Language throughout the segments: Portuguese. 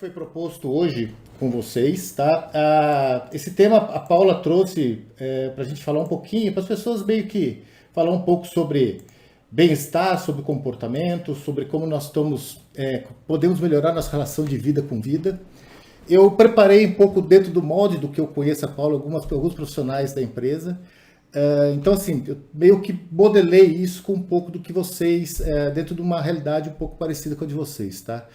foi proposto hoje com vocês, tá? Esse tema a Paula trouxe para a gente falar um pouquinho, para as pessoas meio que falar um pouco sobre bem-estar, sobre comportamento, sobre como nós podemos melhorar nossa relação de vida com vida. Eu preparei um pouco dentro do molde do que eu conheço a Paula, alguns profissionais da empresa. Então, assim, eu meio que modelei isso com um pouco do que vocês, dentro de uma realidade um pouco parecida com a de vocês, tá?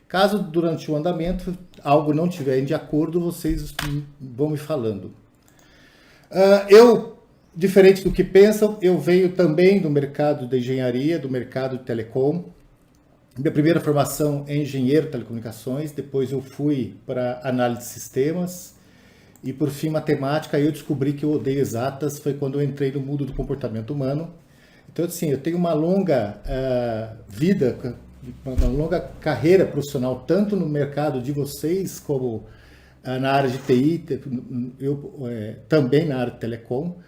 Caso durante o andamento algo não estiver de acordo, vocês vão me falando. Diferente do que pensam, eu venho também do mercado da engenharia, do mercado de telecom. Minha primeira formação é engenheiro de telecomunicações, depois eu fui para análise de sistemas e por fim matemática. Aí eu descobri que eu odeio exatas, foi quando eu entrei no mundo do comportamento humano. Então, assim, eu tenho uma longa vida, uma longa carreira profissional, tanto no mercado de vocês como na área de TI, também na área de telecom.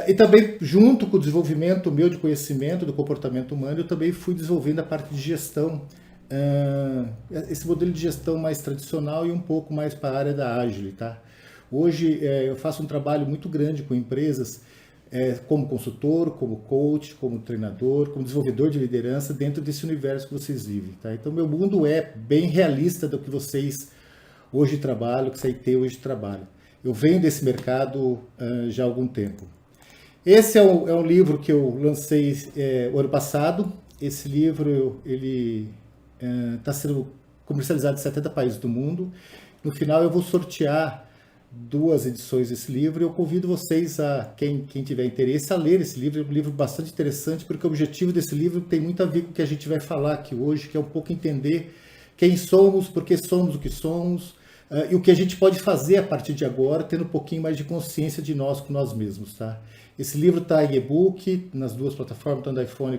E também, junto com o desenvolvimento meu de conhecimento do comportamento humano, eu também fui desenvolvendo a parte de gestão, esse modelo de gestão mais tradicional e um pouco mais para a área da Agile, tá? Hoje eu faço um trabalho muito grande com empresas, como consultor, como coach, como treinador, como desenvolvedor de liderança dentro desse universo que vocês vivem, tá? Então meu mundo é bem realista do que vocês hoje trabalham, que a CIT hoje trabalha. Eu venho desse mercado já há algum tempo. Esse é um livro que eu lancei o ano passado. Esse livro ele está sendo comercializado em 70 países do mundo. No final eu vou sortear 2 edições desse livro. Eu convido vocês, quem tiver interesse, a ler esse livro. É um livro bastante interessante, porque o objetivo desse livro tem muito a ver com o que a gente vai falar aqui hoje, que é um pouco entender quem somos, por que somos o que somos, e o que a gente pode fazer a partir de agora, tendo um pouquinho mais de consciência de nós com nós mesmos, tá? Esse livro está em e-book, nas 2 plataformas, tanto do iPhone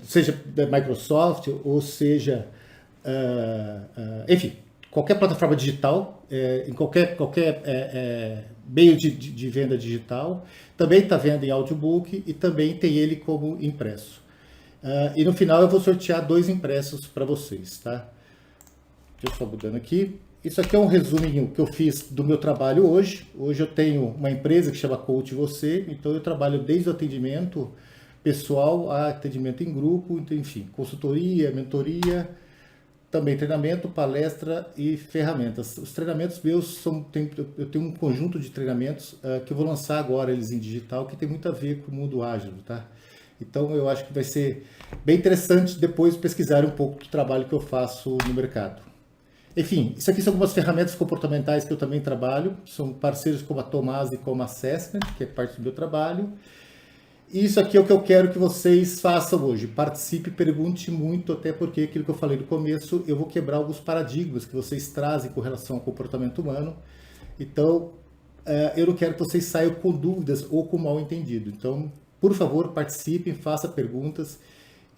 seja da Microsoft, ou seja, enfim, qualquer plataforma digital, em qualquer meio de venda digital. Também está vendo em audiobook e também tem ele como impresso. E no final eu vou sortear 2 impressos para vocês, tá? Deixa eu só mudando aqui. Isso aqui é um resuminho que eu fiz do meu trabalho hoje. Hoje eu tenho uma empresa que chama Coach Você, então eu trabalho desde o atendimento pessoal a atendimento em grupo, então, enfim, consultoria, mentoria, também treinamento, palestra e ferramentas. Os treinamentos meus eu tenho um conjunto de treinamentos que eu vou lançar agora, eles em digital, que tem muito a ver com o mundo ágil, tá? Então eu acho que vai ser bem interessante depois pesquisar um pouco do trabalho que eu faço no mercado. Enfim, isso aqui são algumas ferramentas comportamentais que eu também trabalho. São parceiros como a Tomás e como a Assessment, que é parte do meu trabalho. E isso aqui é o que eu quero que vocês façam hoje. Participe, pergunte muito, até porque aquilo que eu falei no começo, eu vou quebrar alguns paradigmas que vocês trazem com relação ao comportamento humano. Então, eu não quero que vocês saiam com dúvidas ou com mal entendido. Então, por favor, participem, façam perguntas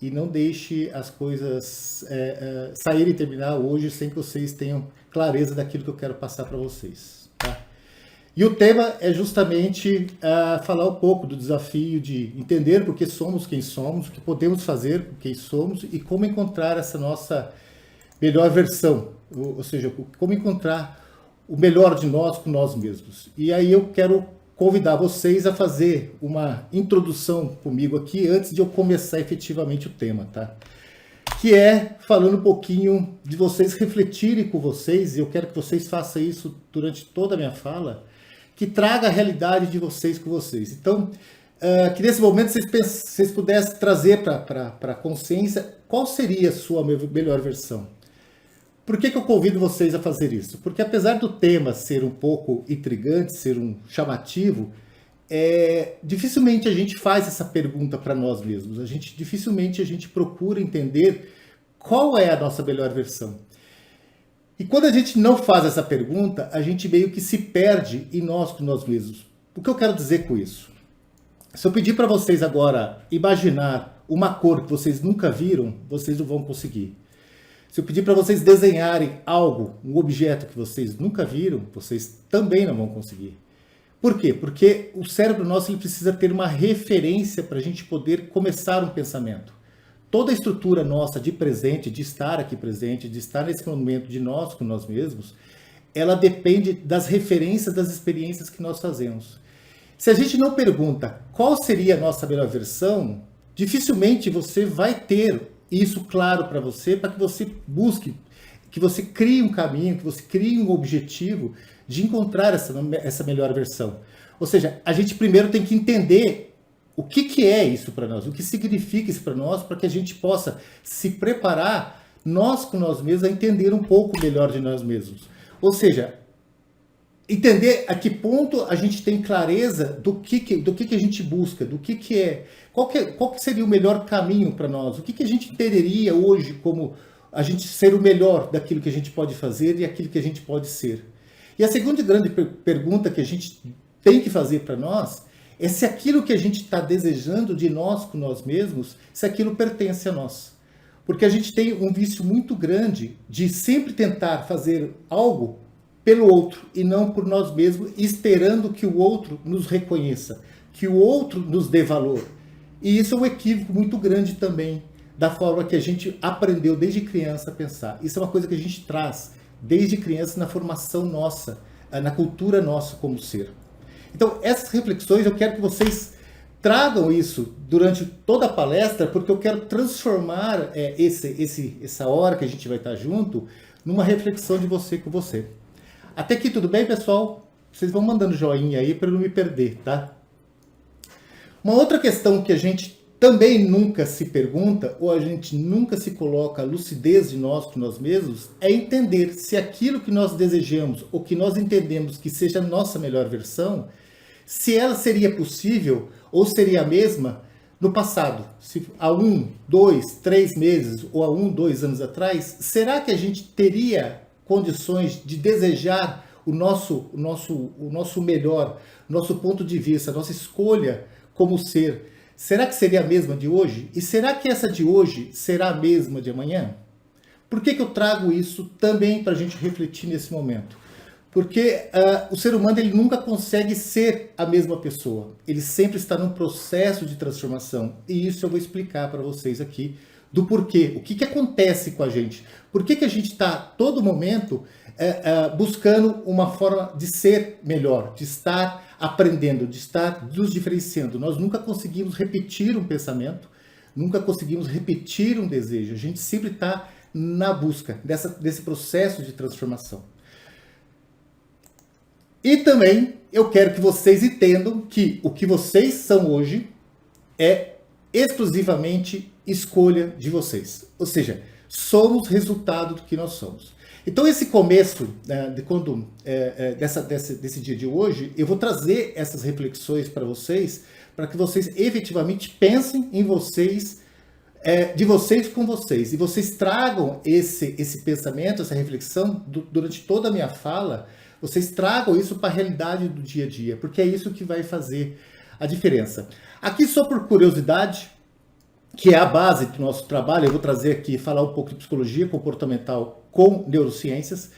e não deixe as coisas saírem e terminar hoje sem que vocês tenham clareza daquilo que eu quero passar para vocês, tá? E o tema é justamente falar um pouco do desafio de entender por que somos quem somos, o que podemos fazer com quem somos e como encontrar essa nossa melhor versão, ou seja, como encontrar o melhor de nós com nós mesmos. E aí eu quero convidar vocês a fazer uma introdução comigo aqui antes de eu começar efetivamente o tema, tá? Que é falando um pouquinho de vocês refletirem com vocês, e eu quero que vocês façam isso durante toda a minha fala, que traga a realidade de vocês com vocês. Então, que nesse momento vocês pudessem trazer para a consciência qual seria a sua melhor versão. Por que eu convido vocês a fazer isso? Porque apesar do tema ser um pouco intrigante, ser um chamativo, dificilmente a gente faz essa pergunta para nós mesmos. Dificilmente a gente procura entender qual é a nossa melhor versão. E quando a gente não faz essa pergunta, a gente meio que se perde em nós com nós mesmos. O que eu quero dizer com isso? Se eu pedir para vocês agora imaginar uma cor que vocês nunca viram, vocês não vão conseguir. Se eu pedir para vocês desenharem algo, um objeto que vocês nunca viram, vocês também não vão conseguir. Por quê? Porque o cérebro nosso ele precisa ter uma referência para a gente poder começar um pensamento. toda a estrutura nossa de presente, de estar aqui presente, de estar nesse momento de nós com nós mesmos, ela depende das referências das experiências que nós fazemos. Se a gente não pergunta qual seria a nossa melhor versão, dificilmente você vai ter isso claro para que você busque, que você crie um caminho, que você crie um objetivo de encontrar essa melhor versão. Ou seja, a gente primeiro tem que entender o que é isso para nós, o que significa isso para nós, para que a gente possa se preparar, nós com nós mesmos, a entender um pouco melhor de nós mesmos. Ou seja, entender a que ponto a gente tem clareza do que a gente busca, do que é, qual que seria o melhor caminho para nós, o que a gente entenderia hoje como a gente ser o melhor daquilo que a gente pode fazer e aquilo que a gente pode ser. E a segunda grande pergunta que a gente tem que fazer para nós é se aquilo que a gente está desejando de nós com nós mesmos, se aquilo pertence a nós. Porque a gente tem um vício muito grande de sempre tentar fazer algo pelo outro e não por nós mesmos, esperando que o outro nos reconheça, que o outro nos dê valor. E isso é um equívoco muito grande também, da forma que a gente aprendeu desde criança a pensar. Isso é uma coisa que a gente traz desde criança na formação nossa, na cultura nossa como ser. Então, essas reflexões, eu quero que vocês tragam isso durante toda a palestra, porque eu quero transformar essa hora que a gente vai estar junto numa reflexão de você com você. Até aqui tudo bem, pessoal? Vocês vão mandando joinha aí para eu não me perder, tá? Uma outra questão que a gente também nunca se pergunta, ou a gente nunca se coloca a lucidez de nós com nós mesmos, é entender se aquilo que nós desejamos, ou que nós entendemos que seja a nossa melhor versão, se ela seria possível, ou seria a mesma no passado. Se há 1, 2, 3 meses, ou há 1, 2 anos atrás, será que a gente teria condições de desejar o nosso melhor, nosso ponto de vista, nossa escolha como ser? Será que seria a mesma de hoje? E será que essa de hoje será a mesma de amanhã? Por que eu trago isso também para a gente refletir nesse momento? Porque o ser humano ele nunca consegue ser a mesma pessoa. Ele sempre está num processo de transformação. E isso eu vou explicar para vocês aqui do porquê. O que acontece com a gente? Por que a gente está todo momento buscando uma forma de ser melhor, de estar aprendendo, de estar nos diferenciando? Nós nunca conseguimos repetir um pensamento, nunca conseguimos repetir um desejo. A gente sempre está na busca desse processo de transformação. E também eu quero que vocês entendam que o que vocês são hoje é exclusivamente escolha de vocês. Ou seja, somos resultado do que nós somos. Então esse começo desse dia de hoje, eu vou trazer essas reflexões para vocês que vocês efetivamente pensem em vocês, de vocês com vocês. E vocês tragam esse pensamento, essa reflexão durante toda a minha fala, vocês tragam isso para a realidade do dia a dia, porque é isso que vai fazer a diferença. Aqui só por curiosidade, que é a base do nosso trabalho, eu vou trazer aqui, falar um pouco de psicologia comportamental com neurociências.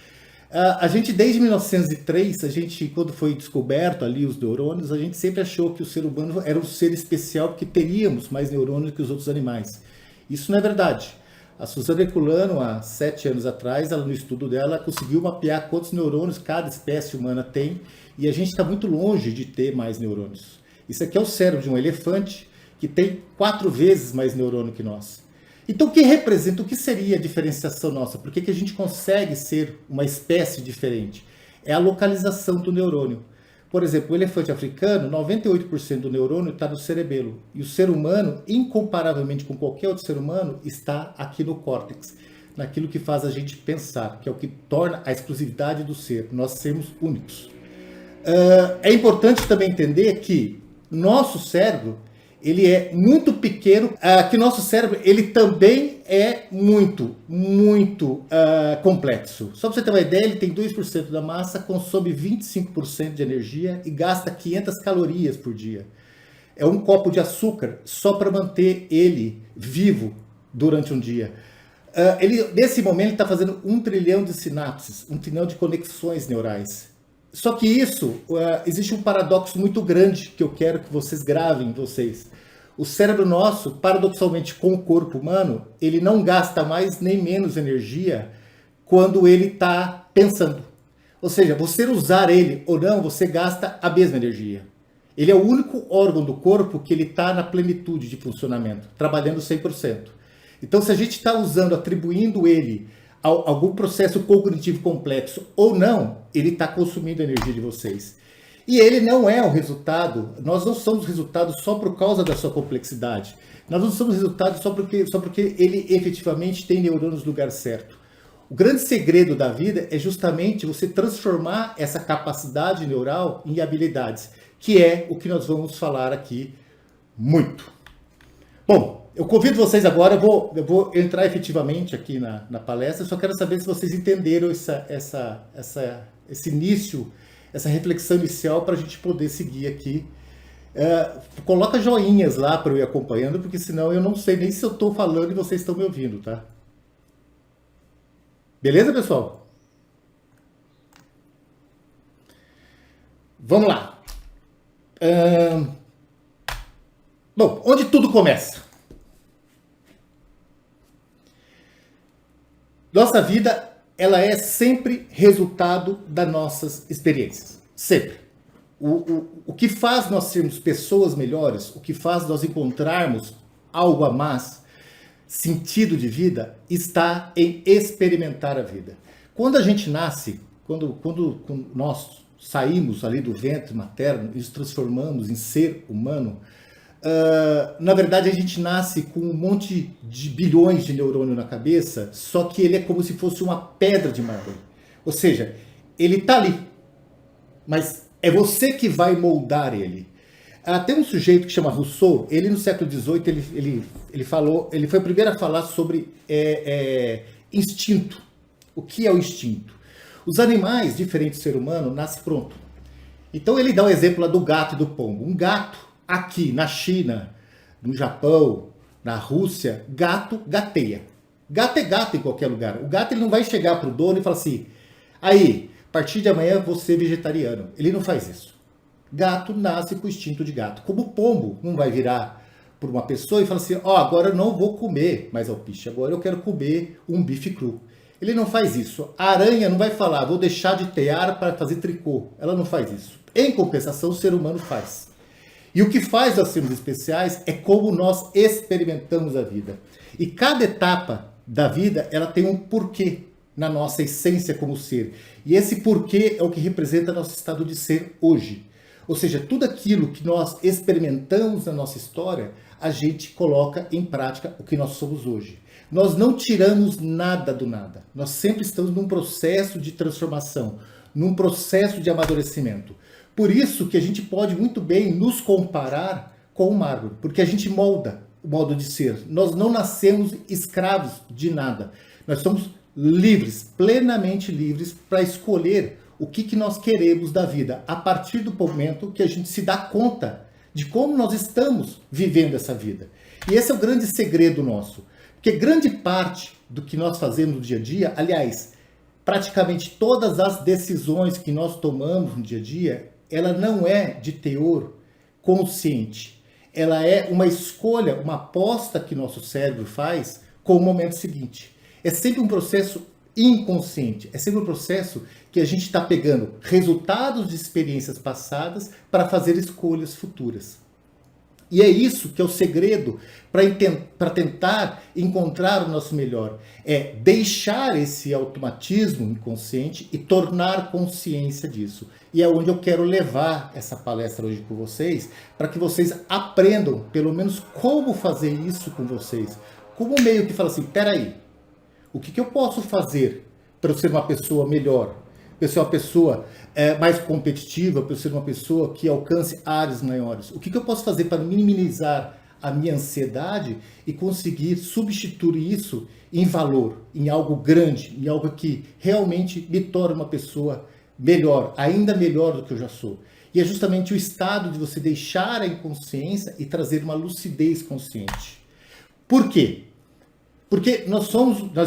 A gente, desde 1903, quando foi descoberto ali os neurônios, a gente sempre achou que o ser humano era um ser especial, porque teríamos mais neurônios que os outros animais. Isso não é verdade. A Suzana Herculano, há 7 anos atrás, no estudo dela, conseguiu mapear quantos neurônios cada espécie humana tem, e a gente está muito longe de ter mais neurônios. Isso aqui é o cérebro de um elefante, que tem 4 vezes mais neurônio que nós. Então, o que representa, o que seria a diferenciação nossa? Por que a gente consegue ser uma espécie diferente? É a localização do neurônio. Por exemplo, o elefante africano, 98% do neurônio está no cerebelo. E o ser humano, incomparavelmente com qualquer outro ser humano, está aqui no córtex, naquilo que faz a gente pensar, que é o que torna a exclusividade do ser. Nós sermos únicos. É importante também entender que nosso cérebro, ele é muito pequeno, que nosso cérebro ele também é muito complexo. Só para você ter uma ideia, ele tem 2% da massa, consome 25% de energia e gasta 500 calorias por dia. É um copo de açúcar só para manter ele vivo durante um dia. Nesse momento, ele está fazendo 1 trilhão de sinapses, 1 trilhão de conexões neurais. Só que existe um paradoxo muito grande que eu quero que vocês gravem em vocês. O cérebro nosso, paradoxalmente com o corpo humano, ele não gasta mais nem menos energia quando ele está pensando. Ou seja, você usar ele ou não, você gasta a mesma energia. Ele é o único órgão do corpo que ele está na plenitude de funcionamento, trabalhando 100%. Então, se a gente está usando, atribuindo ele a algum processo cognitivo complexo ou não, ele está consumindo a energia de vocês. E ele não é o resultado, nós não somos resultados só por causa da sua complexidade. Nós não somos resultados só porque ele efetivamente tem neurônios no lugar certo. O grande segredo da vida é justamente você transformar essa capacidade neural em habilidades, que é o que nós vamos falar aqui muito. Bom, eu convido vocês agora, eu vou entrar efetivamente aqui na palestra, só quero saber se vocês entenderam esse início, essa reflexão inicial para a gente poder seguir aqui. Coloca joinhas lá para eu ir acompanhando, porque senão eu não sei nem se eu estou falando e vocês estão me ouvindo, tá? Beleza, pessoal? Vamos lá. Bom, onde tudo começa? Nossa vida, ela é sempre resultado das nossas experiências. Sempre. O que faz nós sermos pessoas melhores, o que faz nós encontrarmos algo a mais, sentido de vida, está em experimentar a vida. Quando a gente nasce, quando nós saímos ali do ventre materno e nos transformamos em ser humano, na verdade a gente nasce com um monte de bilhões de neurônios na cabeça, só que ele é como se fosse uma pedra de mármore. Ou seja, ele está ali, mas é você que vai moldar ele. Tem um sujeito que chama Rousseau, ele no século XVIII, ele foi o primeiro a falar sobre instinto. O que é o instinto? Os animais, diferente do ser humano, nascem pronto. Então ele dá o exemplo lá do gato e do pombo. Um gato, aqui na China, no Japão, na Rússia, gato gateia. Gato é gato em qualquer lugar. O gato ele não vai chegar para o dono e falar assim, aí, a partir de amanhã você é vegetariano. Ele não faz isso. Gato nasce com o instinto de gato. Como o pombo não vai virar por uma pessoa e falar assim, agora eu não vou comer mais alpiche, agora eu quero comer um bife cru. Ele não faz isso. A aranha não vai falar, vou deixar de tear para fazer tricô. Ela não faz isso. Em compensação, o ser humano faz. E o que faz nós sermos especiais é como nós experimentamos a vida. E cada etapa da vida, ela tem um porquê na nossa essência como ser. E esse porquê é o que representa nosso estado de ser hoje. Ou seja, tudo aquilo que nós experimentamos na nossa história, a gente coloca em prática o que nós somos hoje. Nós não tiramos nada do nada. Nós sempre estamos num processo de transformação, num processo de amadurecimento. Por isso que a gente pode muito bem nos comparar com o mármore, porque a gente molda o modo de ser. Nós não nascemos escravos de nada. Nós somos livres, plenamente livres para escolher o que nós queremos da vida, a partir do momento que a gente se dá conta de como nós estamos vivendo essa vida. E esse é o grande segredo nosso, porque grande parte do que nós fazemos no dia a dia, aliás, praticamente todas as decisões que nós tomamos no dia a dia, ela não é de teor consciente. Ela é uma escolha, uma aposta que nosso cérebro faz com o momento seguinte. É sempre um processo inconsciente, é sempre um processo que a gente está pegando resultados de experiências passadas para fazer escolhas futuras. E é isso que é o segredo para tentar encontrar o nosso melhor. É deixar esse automatismo inconsciente e tornar consciência disso. E é onde eu quero levar essa palestra hoje com vocês, para que vocês aprendam, pelo menos, como fazer isso com vocês. Como meio que fala assim, peraí, o que eu posso fazer para eu ser uma pessoa melhor? Para eu ser uma pessoa mais competitiva, para eu ser uma pessoa que alcance áreas maiores? O que eu posso fazer para minimizar a minha ansiedade e conseguir substituir isso em valor, em algo grande, em algo que realmente me torne uma pessoa melhor, ainda melhor do que eu já sou? E é justamente o estado de você deixar a inconsciência e trazer uma lucidez consciente. Por quê? Porque nós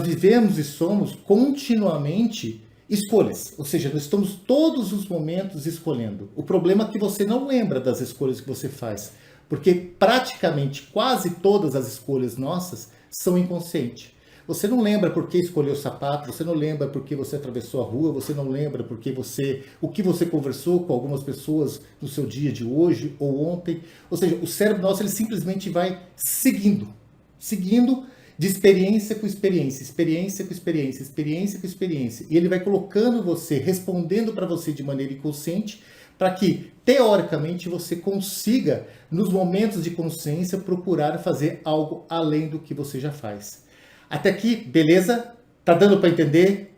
vivemos e somos continuamente escolhas. Ou seja, nós estamos todos os momentos escolhendo. O problema é que você não lembra das escolhas que você faz. Porque praticamente quase todas as escolhas nossas são inconscientes. Você não lembra por que escolheu o sapato, você não lembra por que você atravessou a rua, você não lembra o que você conversou com algumas pessoas no seu dia de hoje ou ontem. Ou seja, o cérebro nosso ele simplesmente vai seguindo de experiência com experiência, experiência com experiência, experiência com experiência. E ele vai colocando você, respondendo para você de maneira inconsciente, para que, teoricamente, você consiga, nos momentos de consciência, procurar fazer algo além do que você já faz. Até aqui, beleza? Tá dando para entender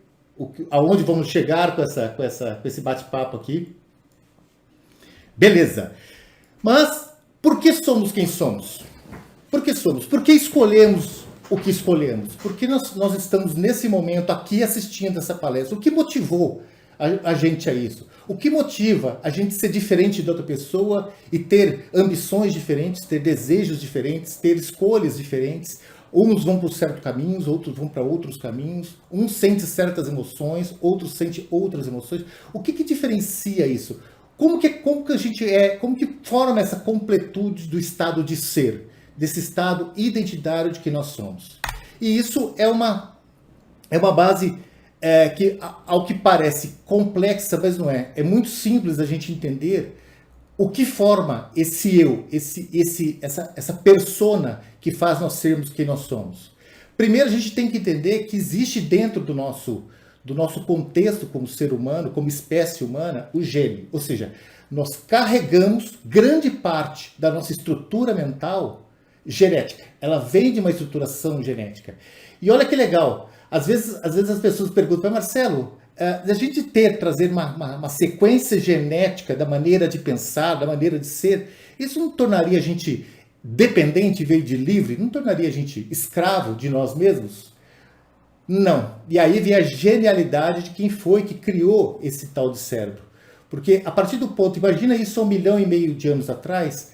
aonde vamos chegar com esse bate-papo aqui? Beleza. Mas, por que somos quem somos? Por que somos? Por que escolhemos o que escolhemos? Por que nós estamos nesse momento aqui assistindo essa palestra? O que motivou a gente a isso? O que motiva a gente ser diferente de outra pessoa e ter ambições diferentes, ter desejos diferentes, ter escolhas diferentes? Uns vão por certos caminhos, outros vão para outros caminhos. Uns sentem certas emoções, outros sentem outras emoções. O que diferencia isso? Como que a gente como que forma essa completude do estado de ser, desse estado identitário de que nós somos? E isso é uma base que, ao que parece complexa, mas não é. É muito simples a gente entender o que forma esse eu, essa persona que faz nós sermos quem nós somos. Primeiro, a gente tem que entender que existe dentro do nosso contexto como ser humano, como espécie humana, o gene. Ou seja, nós carregamos grande parte da nossa estrutura mental genética. Ela vem de uma estruturação genética. E olha que legal, às vezes as pessoas perguntam, Marcelo, a gente trazer uma sequência genética da maneira de pensar, da maneira de ser, isso não tornaria a gente dependente em vez de livre? Não tornaria a gente escravo de nós mesmos? Não. E aí vem a genialidade de quem foi que criou esse tal de cérebro. Porque a partir do ponto, imagina isso há 1,5 milhão de anos atrás,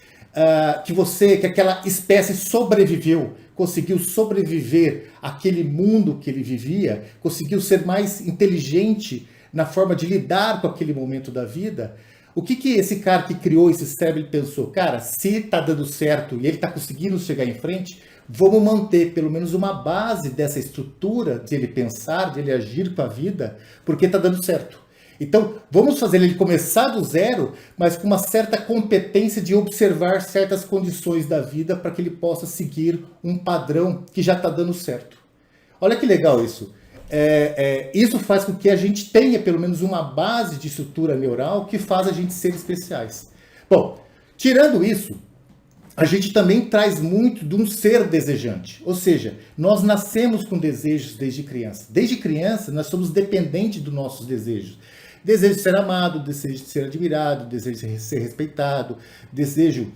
que aquela espécie sobreviveu, conseguiu sobreviver àquele mundo que ele vivia, conseguiu ser mais inteligente na forma de lidar com aquele momento da vida. O que esse cara que criou esse cérebro pensou? Cara, se está dando certo e ele está conseguindo chegar em frente, vamos manter pelo menos uma base dessa estrutura de ele pensar, de ele agir com a vida, porque está dando certo. Então, vamos fazer ele começar do zero, mas com uma certa competência de observar certas condições da vida para que ele possa seguir um padrão que já está dando certo. Olha que legal isso. Isso faz com que a gente tenha pelo menos uma base de estrutura neural que faz a gente ser especiais. Bom, tirando isso, a gente também traz muito de um ser desejante. Ou seja, nós nascemos com desejos desde criança. Desde criança, nós somos dependentes dos nossos desejos. Desejo de ser amado, desejo de ser admirado, desejo de ser respeitado, desejo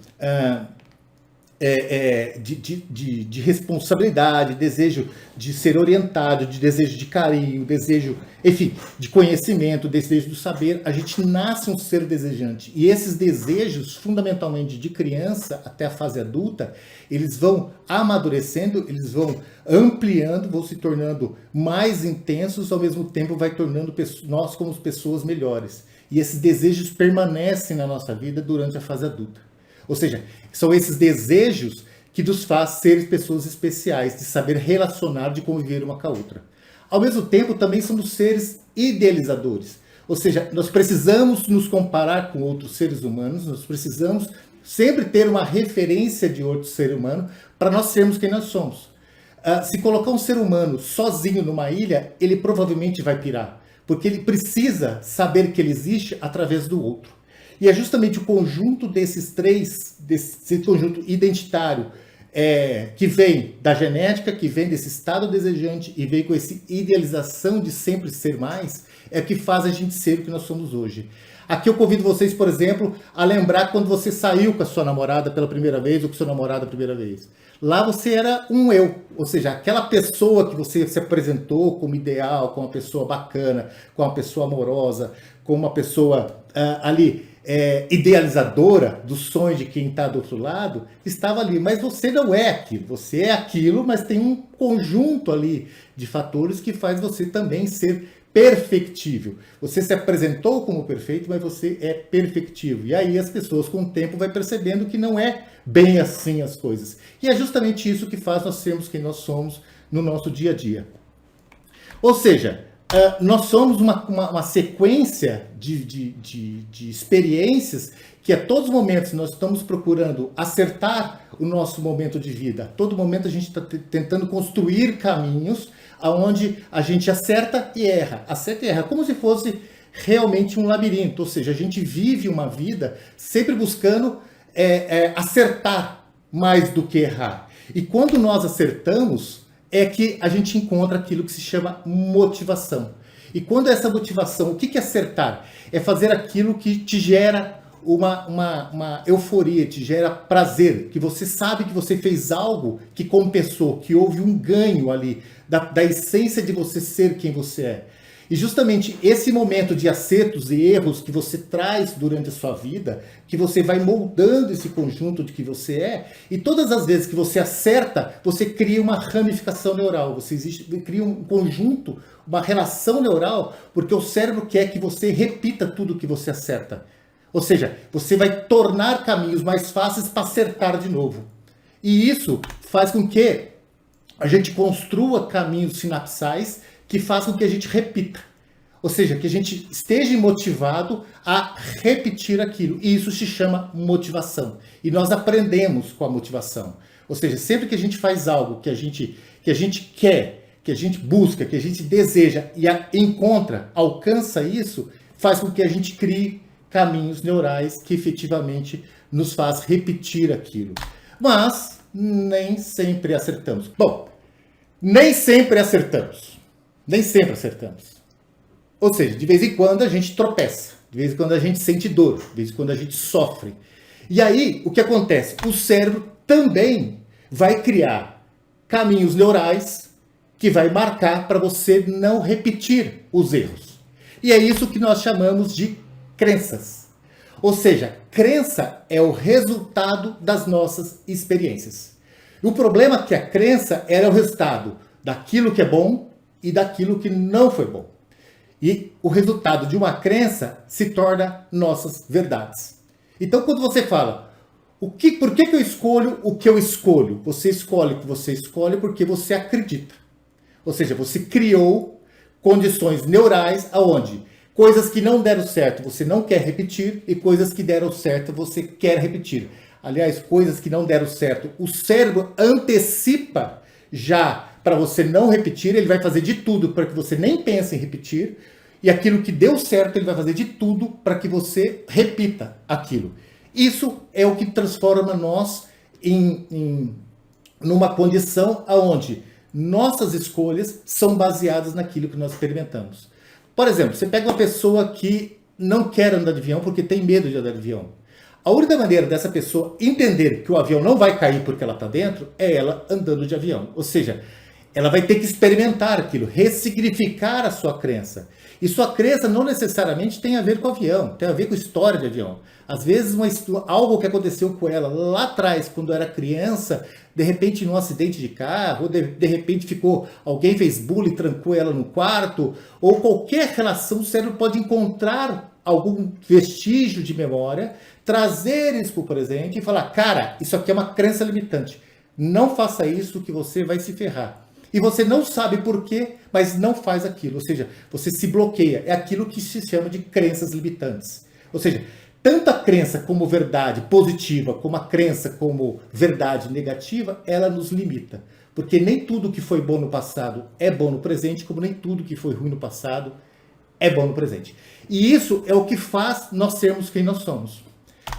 de responsabilidade, desejo de ser orientado, de desejo de carinho, desejo, enfim, de conhecimento, desejo do saber. A gente nasce um ser desejante. E esses desejos, fundamentalmente de criança até a fase adulta, eles vão amadurecendo, eles vão ampliando, vão se tornando mais intensos, ao mesmo tempo vai tornando nós como pessoas melhores. E esses desejos permanecem na nossa vida durante a fase adulta. Ou seja, são esses desejos que nos faz ser pessoas especiais, de saber relacionar, de conviver uma com a outra. Ao mesmo tempo, também somos seres idealizadores. Ou seja, nós precisamos nos comparar com outros seres humanos, nós precisamos sempre ter uma referência de outro ser humano para nós sermos quem nós somos. Se colocar um ser humano sozinho numa ilha, ele provavelmente vai pirar, porque ele precisa saber que ele existe através do outro. E é justamente o conjunto desse conjunto identitário, que vem da genética, que vem desse estado desejante e vem com essa idealização de sempre ser mais, é que faz a gente ser o que nós somos hoje. Aqui eu convido vocês, por exemplo, a lembrar quando você saiu com a sua namorada pela primeira vez ou com o seu namorado a primeira vez. Lá você era um eu, ou seja, aquela pessoa que você se apresentou como ideal, como uma pessoa bacana, como uma pessoa amorosa, como uma pessoa idealizadora do sonho de quem está do outro lado, estava ali. Mas você não é aquilo. Você é aquilo, mas tem um conjunto ali de fatores que faz você também ser perfectível. Você se apresentou como perfeito, mas você é perfectivo. E aí as pessoas com o tempo vai percebendo que não é bem assim as coisas. E é justamente isso que faz nós sermos quem nós somos no nosso dia a dia. Ou seja, nós somos uma sequência de experiências que a todos os momentos nós estamos procurando acertar o nosso momento de vida. A todo momento a gente está tentando construir caminhos onde a gente acerta e erra. Acerta e erra, como se fosse realmente um labirinto. Ou seja, a gente vive uma vida sempre buscando acertar mais do que errar. E quando nós acertamos, é que a gente encontra aquilo que se chama motivação. E quando essa motivação, o que é acertar? É fazer aquilo que te gera uma euforia, te gera prazer, que você sabe que você fez algo que compensou, que houve um ganho ali, da essência de você ser quem você é. E justamente esse momento de acertos e erros que você traz durante a sua vida, que você vai moldando esse conjunto de que você é, e todas as vezes que você acerta, você cria uma ramificação neural, você cria um conjunto, uma relação neural, porque o cérebro quer que você repita tudo que você acerta. Ou seja, você vai tornar caminhos mais fáceis para acertar de novo. E isso faz com que a gente construa caminhos sinapsais que faz com que a gente repita. Ou seja, que a gente esteja motivado a repetir aquilo. E isso se chama motivação. E nós aprendemos com a motivação. Ou seja, sempre que a gente faz algo que a gente quer, que a gente busca, que a gente deseja e encontra, alcança isso, faz com que a gente crie caminhos neurais que efetivamente nos faz repetir aquilo. Mas nem sempre acertamos. Bom, nem sempre acertamos. Nem sempre acertamos. Ou seja, de vez em quando a gente tropeça, de vez em quando a gente sente dor, de vez em quando a gente sofre. E aí, o que acontece? O cérebro também vai criar caminhos neurais que vai marcar para você não repetir os erros. E é isso que nós chamamos de crenças. Ou seja, crença é o resultado das nossas experiências. O problema é que a crença é o resultado daquilo que é bom e daquilo que não foi bom. E o resultado de uma crença se torna nossas verdades. Então, quando você fala, por que eu escolho o que eu escolho? Você escolhe o que você escolhe porque você acredita. Ou seja, você criou condições neurais aonde coisas que não deram certo você não quer repetir e coisas que deram certo você quer repetir. Aliás, coisas que não deram certo, o cérebro antecipa já para você não repetir, ele vai fazer de tudo para que você nem pense em repetir, e aquilo que deu certo, ele vai fazer de tudo para que você repita aquilo. Isso é o que transforma nós numa condição onde nossas escolhas são baseadas naquilo que nós experimentamos. Por exemplo, você pega uma pessoa que não quer andar de avião porque tem medo de andar de avião. A única maneira dessa pessoa entender que o avião não vai cair porque ela está dentro é ela andando de avião. Ou seja, ela vai ter que experimentar aquilo, ressignificar a sua crença. E sua crença não necessariamente tem a ver com o avião, tem a ver com a história de avião. Às vezes algo que aconteceu com ela lá atrás, quando era criança, de repente num acidente de carro, ou de repente alguém fez bullying, trancou ela no quarto, ou qualquer relação, o cérebro pode encontrar algum vestígio de memória, trazer isso para o presente e falar, cara, isso aqui é uma crença limitante. Não faça isso que você vai se ferrar. E você não sabe por quê, mas não faz aquilo. Ou seja, você se bloqueia. É aquilo que se chama de crenças limitantes. Ou seja, tanto a crença como verdade positiva, como a crença como verdade negativa, ela nos limita. Porque nem tudo que foi bom no passado é bom no presente, como nem tudo que foi ruim no passado é bom no presente. E isso é o que faz nós sermos quem nós somos.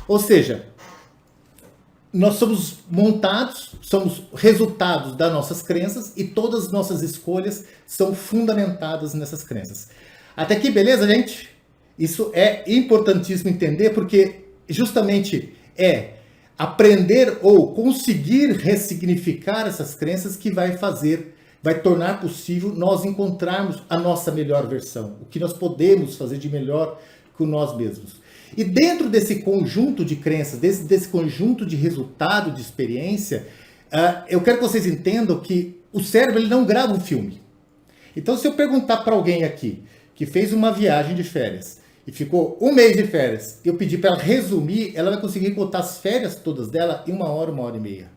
Ou seja, nós somos montados, somos resultados das nossas crenças e todas as nossas escolhas são fundamentadas nessas crenças. Até aqui, beleza, gente? Isso é importantíssimo entender porque justamente é aprender ou conseguir ressignificar essas crenças que vai tornar possível nós encontrarmos a nossa melhor versão, o que nós podemos fazer de melhor com nós mesmos. E dentro desse conjunto de crenças, desse conjunto de resultado, de experiência, eu quero que vocês entendam que o cérebro ele não grava um filme. Então, se eu perguntar para alguém aqui, que fez uma viagem de férias e ficou um mês de férias, eu pedi para ela resumir, ela vai conseguir contar as férias todas dela em 1 hora e meia.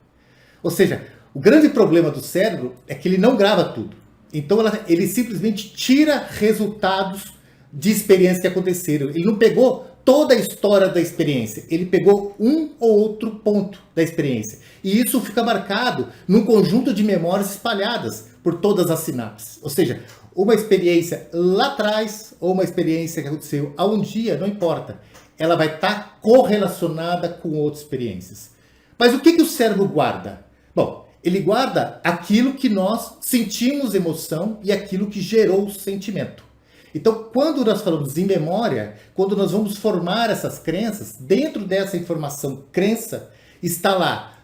Ou seja, o grande problema do cérebro é que ele não grava tudo. Então ele simplesmente tira resultados de experiências que aconteceram. Ele não pegou toda a história da experiência, ele pegou um ou outro ponto da experiência. E isso fica marcado num conjunto de memórias espalhadas por todas as sinapses. Ou seja, uma experiência lá atrás ou uma experiência que aconteceu há um dia, não importa. Ela vai estar correlacionada com outras experiências. Mas o que o cérebro guarda? Bom, ele guarda aquilo que nós sentimos emoção e aquilo que gerou o sentimento. Então, quando nós falamos em memória, quando nós vamos formar essas crenças, dentro dessa informação crença, está lá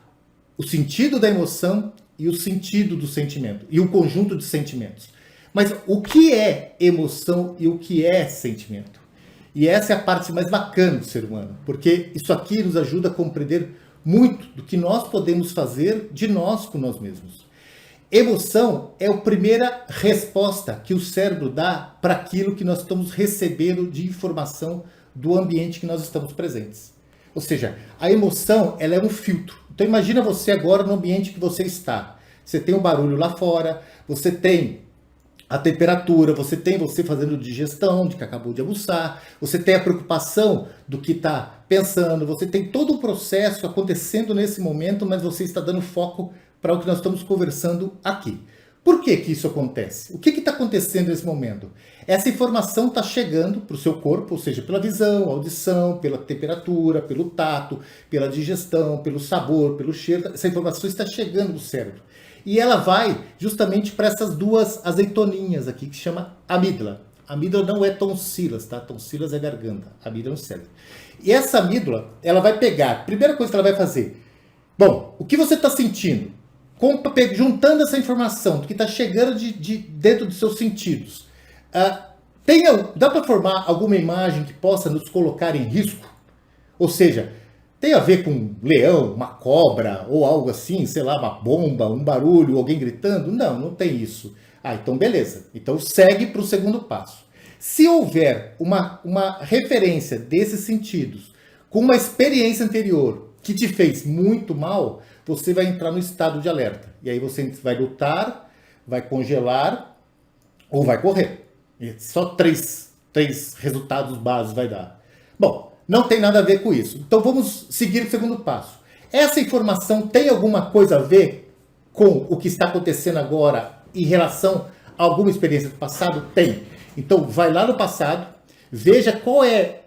o sentido da emoção e o sentido do sentimento, e o conjunto de sentimentos. Mas o que é emoção e o que é sentimento? E essa é a parte mais bacana do ser humano, porque isso aqui nos ajuda a compreender muito do que nós podemos fazer de nós com nós mesmos. Emoção é a primeira resposta que o cérebro dá para aquilo que nós estamos recebendo de informação do ambiente que nós estamos presentes. Ou seja, a emoção ela é um filtro. Então imagina você agora no ambiente que você está. Você tem um barulho lá fora, você tem a temperatura, você tem você fazendo digestão de que acabou de almoçar, você tem a preocupação do que está pensando, você tem todo o processo acontecendo nesse momento, mas você está dando foco para o que nós estamos conversando aqui. Por que que isso acontece? O que está acontecendo nesse momento? Essa informação está chegando para o seu corpo, ou seja, pela visão, audição, pela temperatura, pelo tato, pela digestão, pelo sabor, pelo cheiro. Essa informação está chegando no cérebro. E ela vai justamente para essas duas azeitoninhas aqui, que chama amígdala. A amígdala não é tonsilas, tá? Tonsilas é garganta, a amígdala é o cérebro. E essa amígdala, ela vai pegar, a primeira coisa que ela vai fazer, bom, o que você está sentindo? Juntando essa informação do que está chegando dentro dos seus sentidos, dá para formar alguma imagem que possa nos colocar em risco? Ou seja, tem a ver com um leão, uma cobra ou algo assim, sei lá, uma bomba, um barulho, alguém gritando? Não, não tem isso. Então beleza. Então segue para o segundo passo. Se houver uma referência desses sentidos com uma experiência anterior que te fez muito mal, você vai entrar no estado de alerta. E aí você vai lutar, vai congelar ou vai correr. E só três resultados básicos vai dar. Bom, não tem nada a ver com isso. Então vamos seguir o segundo passo. Essa informação tem alguma coisa a ver com o que está acontecendo agora em relação a alguma experiência do passado? Tem. Então vai lá no passado, veja qual é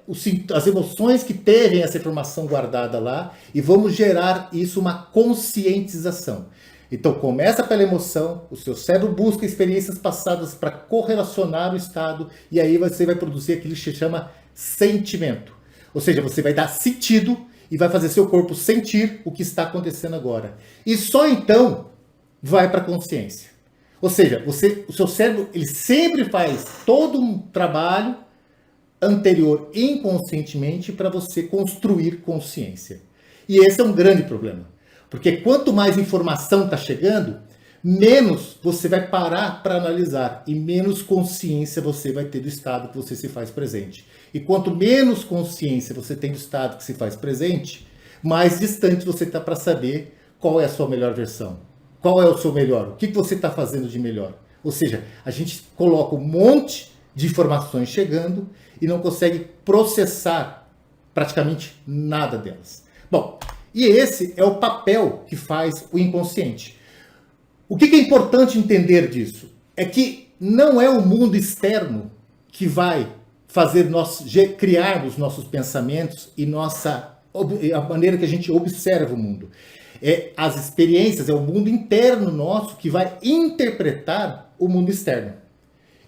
as emoções que teve essa informação guardada lá e vamos gerar isso uma conscientização. Então começa pela emoção, o seu cérebro busca experiências passadas para correlacionar o estado e aí você vai produzir aquilo que se chama sentimento. Ou seja, você vai dar sentido e vai fazer seu corpo sentir o que está acontecendo agora. E só então vai para a consciência. Ou seja, o seu cérebro ele sempre faz todo um trabalho anterior inconscientemente para você construir consciência. E esse é um grande problema. Porque quanto mais informação está chegando, menos você vai parar para analisar e menos consciência você vai ter do estado que você se faz presente. E quanto menos consciência você tem do estado que se faz presente, mais distante você está para saber qual é a sua melhor versão. Qual é o seu melhor? O que você está fazendo de melhor? Ou seja, a gente coloca um monte de informações chegando e não consegue processar praticamente nada delas. Bom, e esse é o papel que faz o inconsciente. O que é importante entender disso? É que não é o mundo externo que vai fazer nós criarmos nossos pensamentos e a maneira que a gente observa o mundo. As experiências, é o mundo interno nosso que vai interpretar o mundo externo.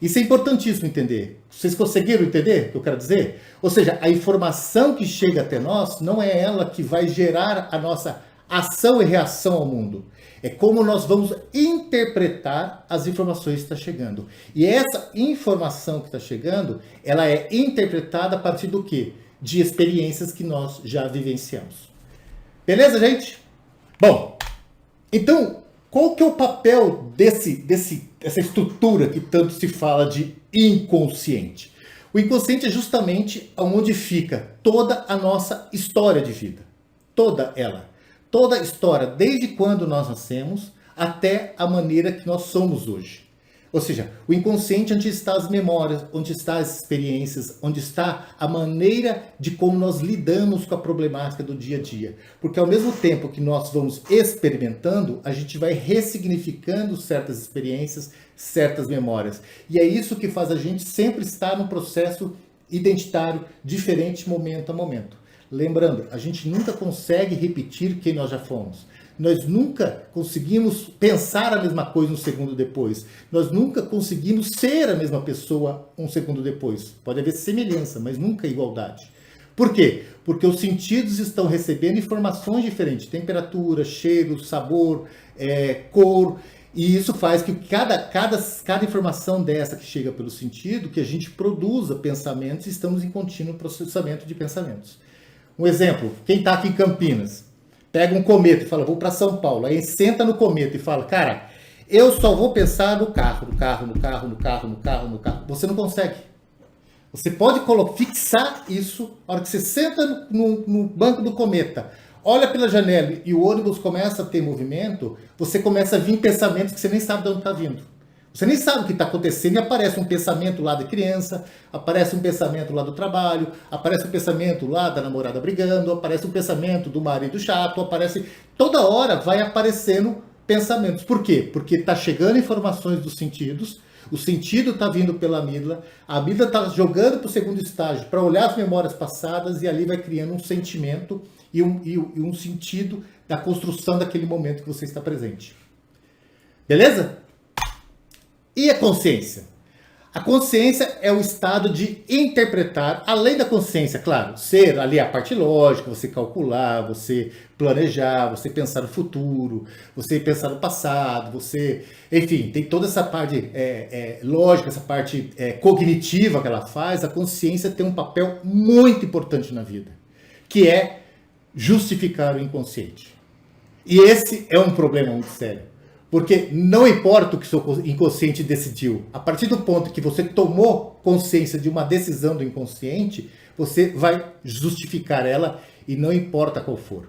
Isso é importantíssimo entender. Vocês conseguiram entender o que eu quero dizer? Ou seja, a informação que chega até nós não é ela que vai gerar a nossa ação e reação ao mundo. É como nós vamos interpretar as informações que estão chegando. E essa informação que está chegando, ela é interpretada a partir do quê? De experiências que nós já vivenciamos. Beleza, gente? Bom, então, Qual que é o papel dessa estrutura que tanto se fala de inconsciente? O inconsciente é justamente onde fica toda a nossa história de vida. Toda ela. Toda a história, desde quando nós nascemos até a maneira que nós somos hoje. Ou seja, o inconsciente onde está as memórias, onde está as experiências, onde está a maneira de como nós lidamos com a problemática do dia a dia. Porque ao mesmo tempo que nós vamos experimentando, a gente vai ressignificando certas experiências, certas memórias. E é isso que faz a gente sempre estar num processo identitário diferente momento a momento. Lembrando, a gente nunca consegue repetir quem nós já fomos. Nós nunca conseguimos pensar a mesma coisa um segundo depois. Nós nunca conseguimos ser a mesma pessoa um segundo depois. Pode haver semelhança, mas nunca igualdade. Por quê? Porque os sentidos estão recebendo informações diferentes. Temperatura, cheiro, sabor, cor. E isso faz que cada informação dessa que chega pelo sentido, que a gente produza pensamentos e estamos em contínuo processamento de pensamentos. Um exemplo, quem está aqui em Campinas, pega um cometa e fala, vou para São Paulo. Aí senta no cometa e fala, cara, eu só vou pensar no carro. Você não consegue. Você pode fixar isso, na hora que você senta no banco do cometa, olha pela janela e o ônibus começa a ter movimento, você começa a vir pensamentos que você nem sabe de onde está vindo. Você nem sabe o que está acontecendo e aparece um pensamento lá da criança, aparece um pensamento lá do trabalho, aparece um pensamento lá da namorada brigando, aparece um pensamento do marido chato, aparece... Toda hora vai aparecendo pensamentos. Por quê? Porque está chegando informações dos sentidos, o sentido está vindo pela amígdala, a amígdala está jogando para o segundo estágio para olhar as memórias passadas e ali vai criando um sentimento e um sentido da construção daquele momento que você está presente. Beleza? E a consciência? A consciência é o estado de interpretar, além da consciência, claro, ser ali a parte lógica, você calcular, você planejar, você pensar no futuro, você pensar no passado, você... Enfim, tem toda essa parte lógica, essa parte cognitiva que ela faz. A consciência tem um papel muito importante na vida, que é justificar o inconsciente. E esse é um problema muito sério. Porque não importa o que o seu inconsciente decidiu, a partir do ponto que você tomou consciência de uma decisão do inconsciente, você vai justificar ela e não importa qual for.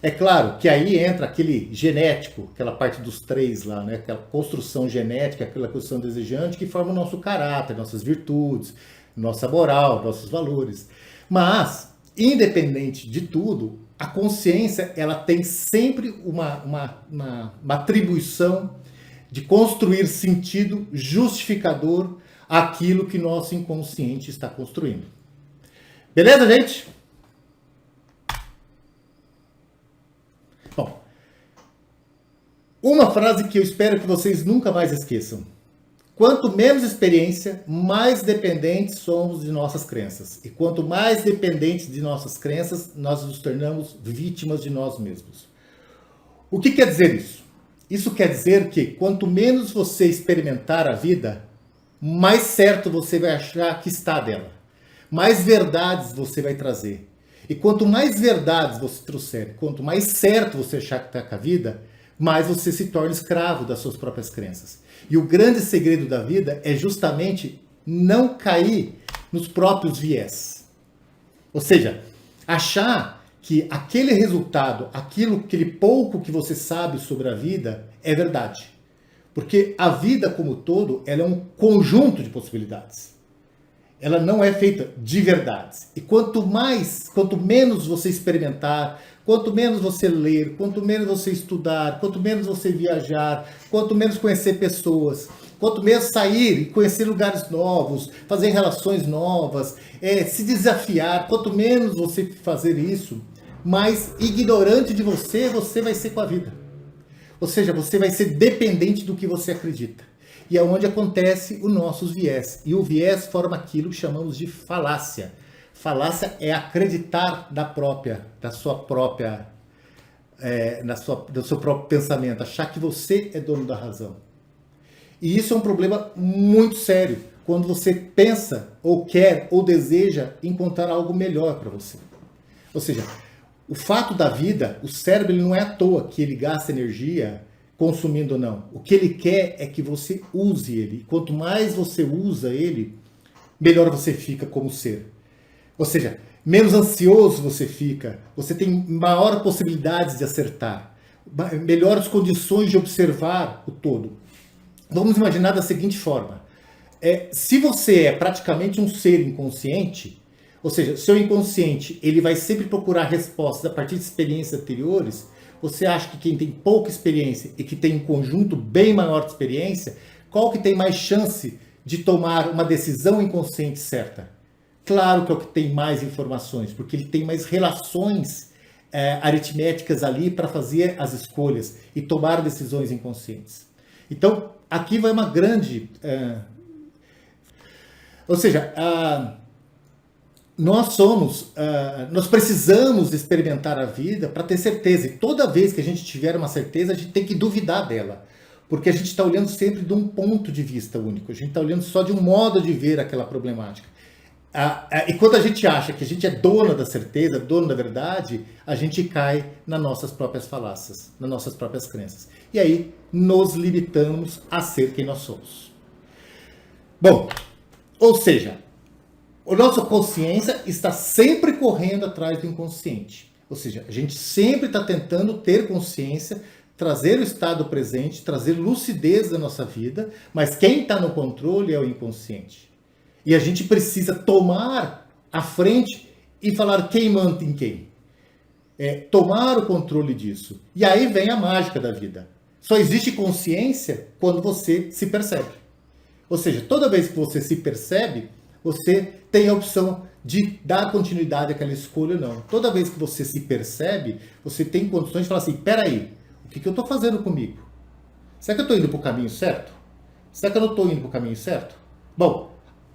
É claro que aí entra aquele genético, aquela parte dos três lá, né? Aquela construção genética, aquela construção desejante que forma o nosso caráter, nossas virtudes, nossa moral, nossos valores. Mas, independente de tudo, a consciência, ela tem sempre uma atribuição de construir sentido justificador àquilo que nosso inconsciente está construindo. Beleza, gente? Bom, uma frase que eu espero que vocês nunca mais esqueçam. Quanto menos experiência, mais dependentes somos de nossas crenças. E quanto mais dependentes de nossas crenças, nós nos tornamos vítimas de nós mesmos. O que quer dizer isso? Isso quer dizer que quanto menos você experimentar a vida, mais certo você vai achar que está dela. Mais verdades você vai trazer. E quanto mais verdades você trouxer, quanto mais certo você achar que está com a vida, mais você se torna escravo das suas próprias crenças. E o grande segredo da vida é justamente não cair nos próprios viés. Ou seja, achar que aquele resultado, aquele pouco que você sabe sobre a vida é verdade. Porque a vida como todo, ela é um conjunto de possibilidades. Ela não é feita de verdades. E quanto menos você experimentar, quanto menos você ler, quanto menos você estudar, quanto menos você viajar, quanto menos conhecer pessoas, quanto menos sair e conhecer lugares novos, fazer relações novas, se desafiar, quanto menos você fazer isso, mais ignorante de você vai ser com a vida. Ou seja, você vai ser dependente do que você acredita. E é onde acontece os nossos viés. E o viés forma aquilo que chamamos de falácia. Falácia é acreditar do seu próprio pensamento, achar que você é dono da razão. E isso é um problema muito sério, quando você pensa, ou quer, ou deseja encontrar algo melhor para você. Ou seja, o fato da vida, o cérebro ele não é à toa que ele gasta energia consumindo ou não. O que ele quer é que você use ele. Quanto mais você usa ele, melhor você fica como ser. Ou seja, menos ansioso você fica, você tem maior possibilidades de acertar, melhores condições de observar o todo. Vamos imaginar da seguinte forma. Se você é praticamente um ser inconsciente, ou seja, seu inconsciente ele vai sempre procurar respostas a partir de experiências anteriores, você acha que quem tem pouca experiência e que tem um conjunto bem maior de experiência, qual que tem mais chance de tomar uma decisão inconsciente certa? Claro que é o que tem mais informações, porque ele tem mais relações aritméticas ali para fazer as escolhas e tomar decisões inconscientes. Então, aqui vai uma grande... ou seja, nós precisamos experimentar a vida para ter certeza. E toda vez que a gente tiver uma certeza, a gente tem que duvidar dela. Porque a gente está olhando sempre de um ponto de vista único. A gente está olhando só de um modo de ver aquela problemática. E quando a gente acha que a gente é dono da certeza, dono da verdade, a gente cai nas nossas próprias falácias, nas nossas próprias crenças. E aí nos limitamos a ser quem nós somos. Bom, ou seja, a nossa consciência está sempre correndo atrás do inconsciente. Ou seja, a gente sempre está tentando ter consciência, trazer o estado presente, trazer lucidez da nossa vida, mas quem está no controle é o inconsciente. E a gente precisa tomar a frente e falar quem manda em quem. Tomar o controle disso. E aí vem a mágica da vida. Só existe consciência quando você se percebe. Ou seja, toda vez que você se percebe, você tem a opção de dar continuidade àquela escolha ou não. Toda vez que você se percebe, você tem condições de falar assim, peraí, o que eu estou fazendo comigo? Será que eu estou indo para o caminho certo? Será que eu não estou indo para o caminho certo? Bom,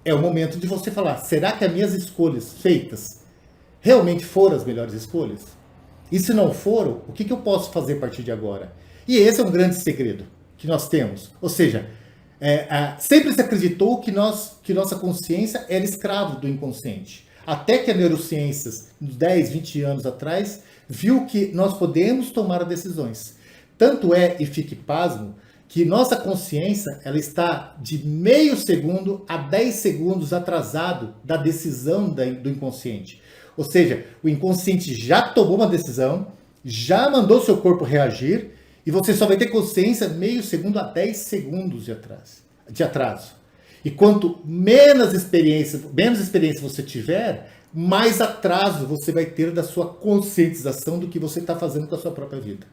é o momento de você falar, será que as minhas escolhas feitas realmente foram as melhores escolhas? E se não foram, o que eu posso fazer a partir de agora? E esse é um grande segredo que nós temos. Ou seja, sempre se acreditou que nossa consciência era escravo do inconsciente. Até que a neurociências, 10, 20 anos atrás, viu que nós podemos tomar decisões. Tanto e fique pasmo, que nossa consciência ela está de meio segundo a 10 segundos atrasado da decisão do inconsciente. Ou seja, o inconsciente já tomou uma decisão, já mandou seu corpo reagir, e você só vai ter consciência meio segundo a 10 segundos de atraso. E quanto menos experiência você tiver, mais atraso você vai ter da sua conscientização do que você está fazendo com a sua própria vida.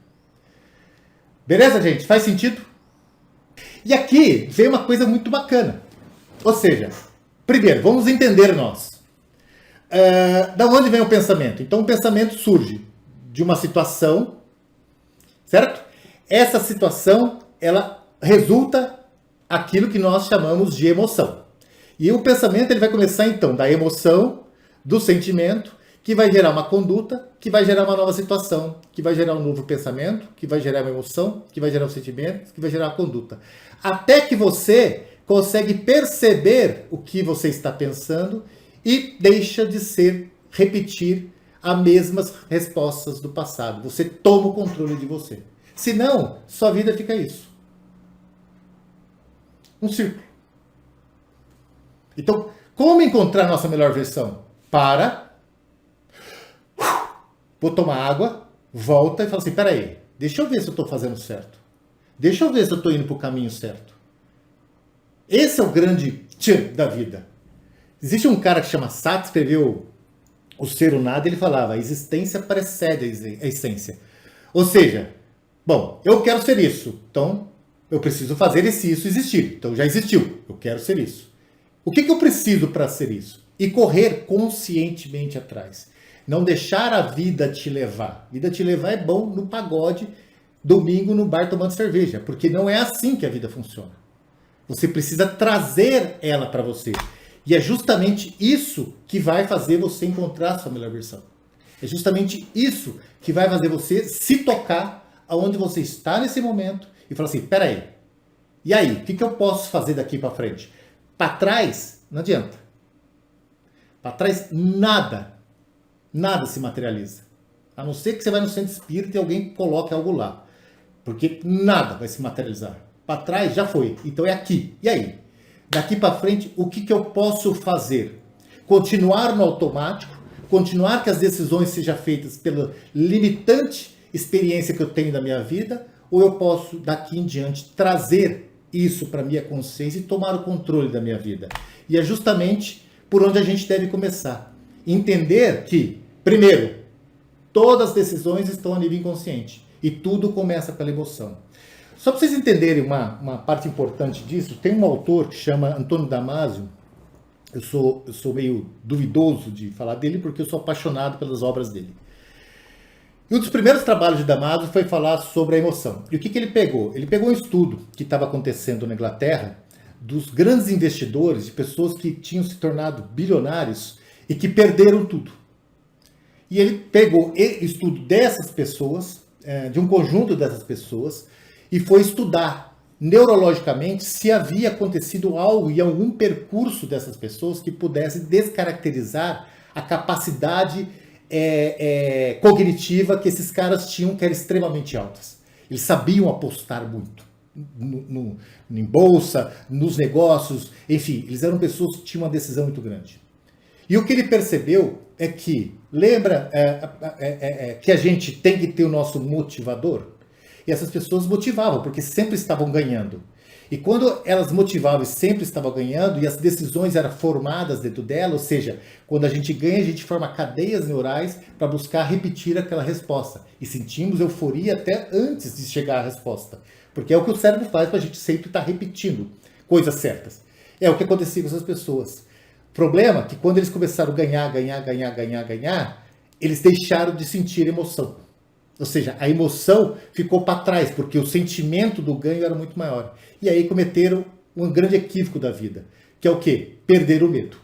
Beleza, gente? Faz sentido? E aqui vem uma coisa muito bacana. Ou seja, primeiro, vamos entender nós. Da onde vem o pensamento? Então, o pensamento surge de uma situação, certo? Essa situação, ela resulta aquilo que nós chamamos de emoção. E o pensamento ele vai começar, então, da emoção, do sentimento, que vai gerar uma conduta, que vai gerar uma nova situação, que vai gerar um novo pensamento, que vai gerar uma emoção, que vai gerar um sentimento, que vai gerar uma conduta. Até que você consegue perceber o que você está pensando e deixa de repetir as mesmas respostas do passado. Você toma o controle de você. Senão, sua vida fica isso. Um círculo. Então, como encontrar a nossa melhor versão? Vou tomar água, volta e fala assim, peraí, deixa eu ver se eu estou fazendo certo. Deixa eu ver se eu estou indo para o caminho certo. Esse é o grande tchan da vida. Existe um cara que chama Sartre, escreveu O Ser o Nada, ele falava, a existência precede a essência. Ou seja, bom, eu quero ser isso, então eu preciso fazer isso existir. Então já existiu, eu quero ser isso. O que eu preciso para ser isso? E correr conscientemente atrás. Não deixar a vida te levar. A vida te levar é bom no pagode, domingo no bar tomando cerveja, porque não é assim que a vida funciona. Você precisa trazer ela para você. E é justamente isso que vai fazer você encontrar a sua melhor versão. É justamente isso que vai fazer você se tocar aonde você está nesse momento e falar assim, peraí, e aí, o que eu posso fazer daqui para frente? Para trás, não adianta. Para trás, nada se materializa. A não ser que você vai no centro espírita e alguém coloque algo lá. porque nada vai se materializar. Para trás já foi, então é aqui. E aí? Daqui para frente, o que eu posso fazer? Continuar no automático, continuar que as decisões sejam feitas pela limitante experiência que eu tenho da minha vida, ou eu posso, daqui em diante, trazer isso para a minha consciência e tomar o controle da minha vida? E é justamente por onde a gente deve começar. Entender que, primeiro, todas as decisões estão a nível inconsciente e tudo começa pela emoção. Só para vocês entenderem uma parte importante disso, tem um autor que chama Antônio Damasio. Eu sou meio duvidoso de falar dele porque eu sou apaixonado pelas obras dele. E um dos primeiros trabalhos de Damasio foi falar sobre a emoção. E o que ele pegou? Ele pegou um estudo que estava acontecendo na Inglaterra dos grandes investidores, de pessoas que tinham se tornado bilionários e que perderam tudo. E ele pegou o estudo dessas pessoas, de um conjunto dessas pessoas, e foi estudar neurologicamente se havia acontecido algo em algum percurso dessas pessoas que pudesse descaracterizar a capacidade cognitiva que esses caras tinham, que era extremamente altas. Eles sabiam apostar muito em bolsa, nos negócios, enfim, eles eram pessoas que tinham uma decisão muito grande. E o que ele percebeu é que, lembra que a gente tem que ter o nosso motivador? E essas pessoas motivavam, porque sempre estavam ganhando. E quando elas motivavam e sempre estavam ganhando, e as decisões eram formadas dentro dela, ou seja, quando a gente ganha, a gente forma cadeias neurais para buscar repetir aquela resposta. E sentimos euforia até antes de chegar à resposta. Porque é o que o cérebro faz para a gente sempre estar repetindo coisas certas. É o que acontecia com essas pessoas. O problema é que quando eles começaram a ganhar, eles deixaram de sentir emoção. Ou seja, a emoção ficou para trás, porque o sentimento do ganho era muito maior. E aí cometeram um grande equívoco da vida, que é o quê? Perder o medo.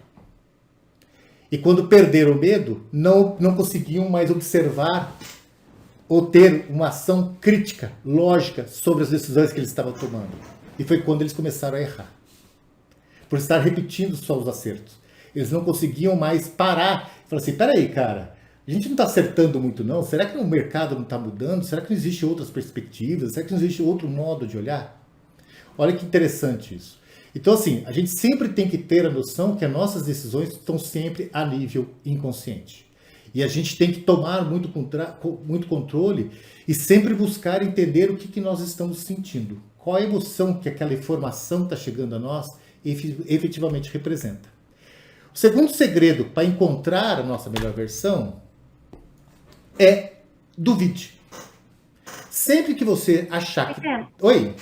E quando perderam o medo, não conseguiam mais observar ou ter uma ação crítica, lógica, sobre as decisões que eles estavam tomando. E foi quando eles começaram a errar. Por estar repetindo só os acertos. Eles não conseguiam mais parar e falar assim, peraí, cara, a gente não está acertando muito não? Será que o mercado não está mudando? Será que não existem outras perspectivas? Será que não existe outro modo de olhar? Olha que interessante isso. Então assim, a gente sempre tem que ter a noção que as nossas decisões estão sempre a nível inconsciente. E a gente tem que tomar muito controle e sempre buscar entender o que nós estamos sentindo. Qual a emoção que aquela informação está chegando a nós efetivamente representa. O segundo segredo para encontrar a nossa melhor versão é duvide. Sempre que você achar que... Oi?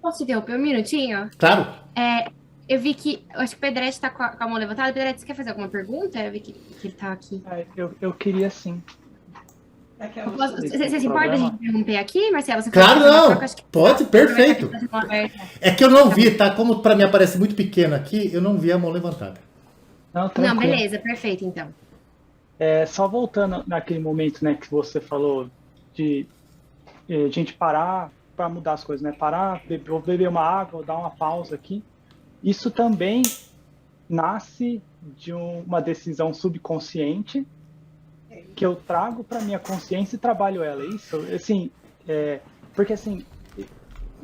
Posso interromper um minutinho? Claro. Eu vi que... Eu acho que o Pedretti está com a mão levantada. Pedretti, você quer fazer alguma pergunta? Eu vi que ele está aqui. Eu queria sim. Você se importa de interromper aqui, Marcelo? Você claro, não. Pode, perfeito. É que eu não vi, tá? Como para mim aparece muito pequeno aqui, eu não vi a mão levantada. Não, beleza, perfeito, então. Só voltando naquele momento, né, que você falou de gente parar para mudar as coisas, né? Parar, beber uma água, dar uma pausa aqui. Isso também nasce de uma decisão subconsciente que eu trago para minha consciência e trabalho ela. Isso, assim, porque assim,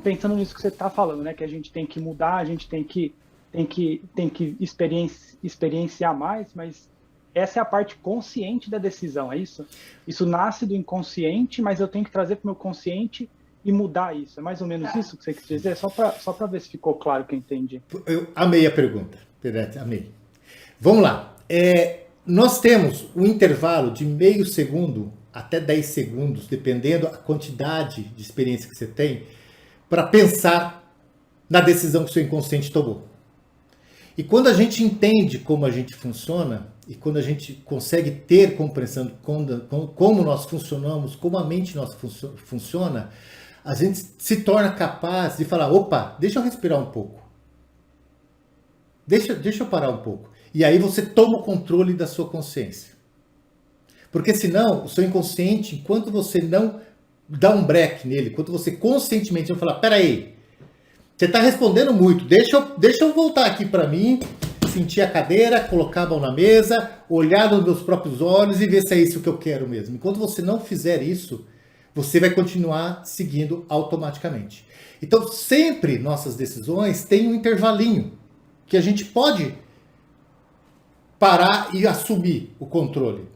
pensando nisso que você está falando, né, que a gente tem que mudar, a gente tem que experienciar mais, mas essa é a parte consciente da decisão, é isso? Isso nasce do inconsciente, mas eu tenho que trazer para o meu consciente e mudar isso. É mais ou menos isso que você quis dizer? Só para ver se ficou claro que eu entendi. Eu amei a pergunta, Pedretti, amei. Vamos lá. Nós temos um intervalo de meio segundo até 10 segundos, dependendo da quantidade de experiência que você tem, para pensar na decisão que o seu inconsciente tomou. E quando a gente entende como a gente funciona, e quando a gente consegue ter compreensão de como nós funcionamos, como a mente nossa funciona, a gente se torna capaz de falar, opa, deixa eu respirar um pouco. Deixa eu parar um pouco. E aí você toma o controle da sua consciência. Porque senão, o seu inconsciente, enquanto você não dá um break nele, enquanto você conscientemente vai falar, peraí, você está respondendo muito, deixa eu voltar aqui para mim, sentir a cadeira, colocar a mão na mesa, olhar nos meus próprios olhos e ver se é isso que eu quero mesmo. Enquanto você não fizer isso, você vai continuar seguindo automaticamente. Então, sempre nossas decisões têm um intervalinho que a gente pode parar e assumir o controle.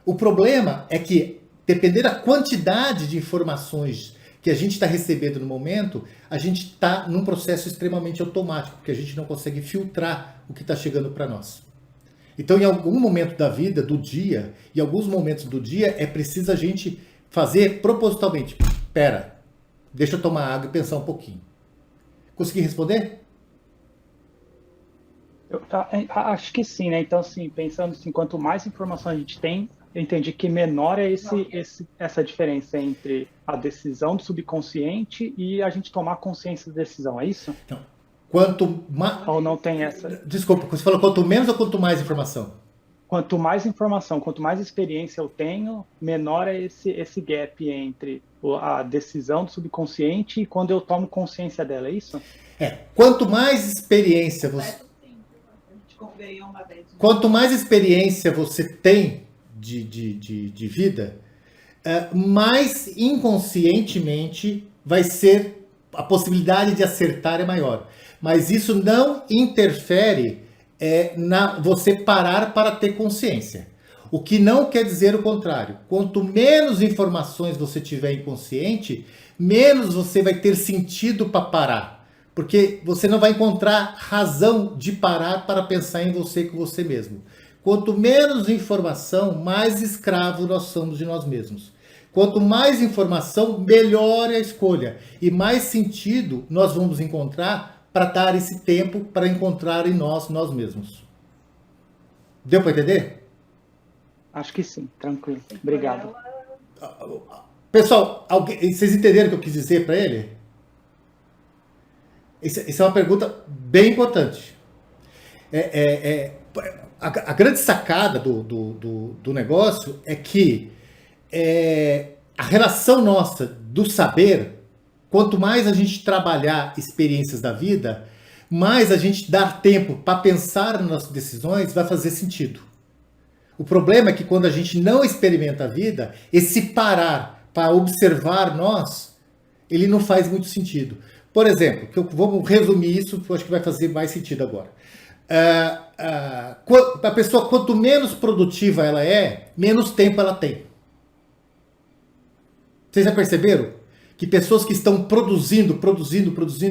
O problema é que, dependendo da quantidade de informações que a gente está recebendo no momento, a gente está num processo extremamente automático, porque a gente não consegue filtrar o que está chegando para nós. Então, em algum momento da vida, do dia, em alguns momentos do dia, é preciso a gente fazer propositalmente. Pera, deixa eu tomar água e pensar um pouquinho. Consegui responder? Acho que sim, né? Então, assim, pensando assim, quanto mais informação a gente tem, eu entendi que menor é essa diferença entre a decisão do subconsciente e a gente tomar consciência da decisão, é isso? Então, quanto mais... Ou não tem essa? Desculpa, você falou quanto menos ou quanto mais informação? Quanto mais informação, quanto mais experiência eu tenho, menor é esse gap entre a decisão do subconsciente e quando eu tomo consciência dela, é isso? Quanto mais experiência você... Quanto mais experiência você tem de vida, mais inconscientemente vai ser a possibilidade de acertar é maior. Mas isso não interfere na você parar para ter consciência. O que não quer dizer o contrário. Quanto menos informações você tiver inconsciente, menos você vai ter sentido para parar. Porque você não vai encontrar razão de parar para pensar em você com você mesmo. Quanto menos informação, mais escravo nós somos de nós mesmos. Quanto mais informação, melhor é a escolha. E mais sentido nós vamos encontrar para dar esse tempo para encontrar em nós mesmos. Deu para entender? Acho que sim, tranquilo. Obrigado. Pessoal, vocês entenderam o que eu quis dizer para ele? Essa é uma pergunta bem importante. A grande sacada do negócio é que a relação nossa do saber, quanto mais a gente trabalhar experiências da vida, mais a gente dar tempo para pensar nas nossas decisões, vai fazer sentido. O problema é que quando a gente não experimenta a vida, esse parar para observar nós, ele não faz muito sentido. Por exemplo, vamos resumir isso, que eu acho que vai fazer mais sentido agora. A pessoa, quanto menos produtiva ela é, menos tempo ela tem. Vocês já perceberam? Que pessoas que estão produzindo,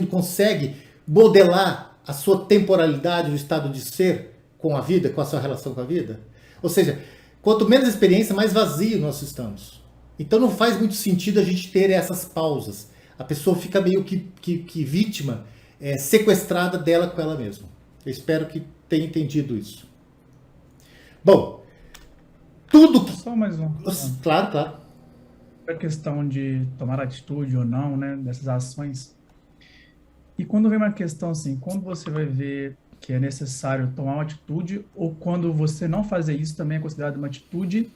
conseguem modelar a sua temporalidade, o estado de ser com a vida, com a sua relação com a vida? Ou seja, quanto menos experiência, mais vazio nós estamos. Então não faz muito sentido a gente ter essas pausas. A pessoa fica meio que vítima, sequestrada dela com ela mesma. Eu espero que tenha entendido isso. Bom, tudo que... Só mais um. Claro. A questão de tomar atitude ou não, né, dessas ações. E quando vem uma questão assim, quando você vai ver que é necessário tomar uma atitude, ou quando você não fazer isso também é considerado uma atitude,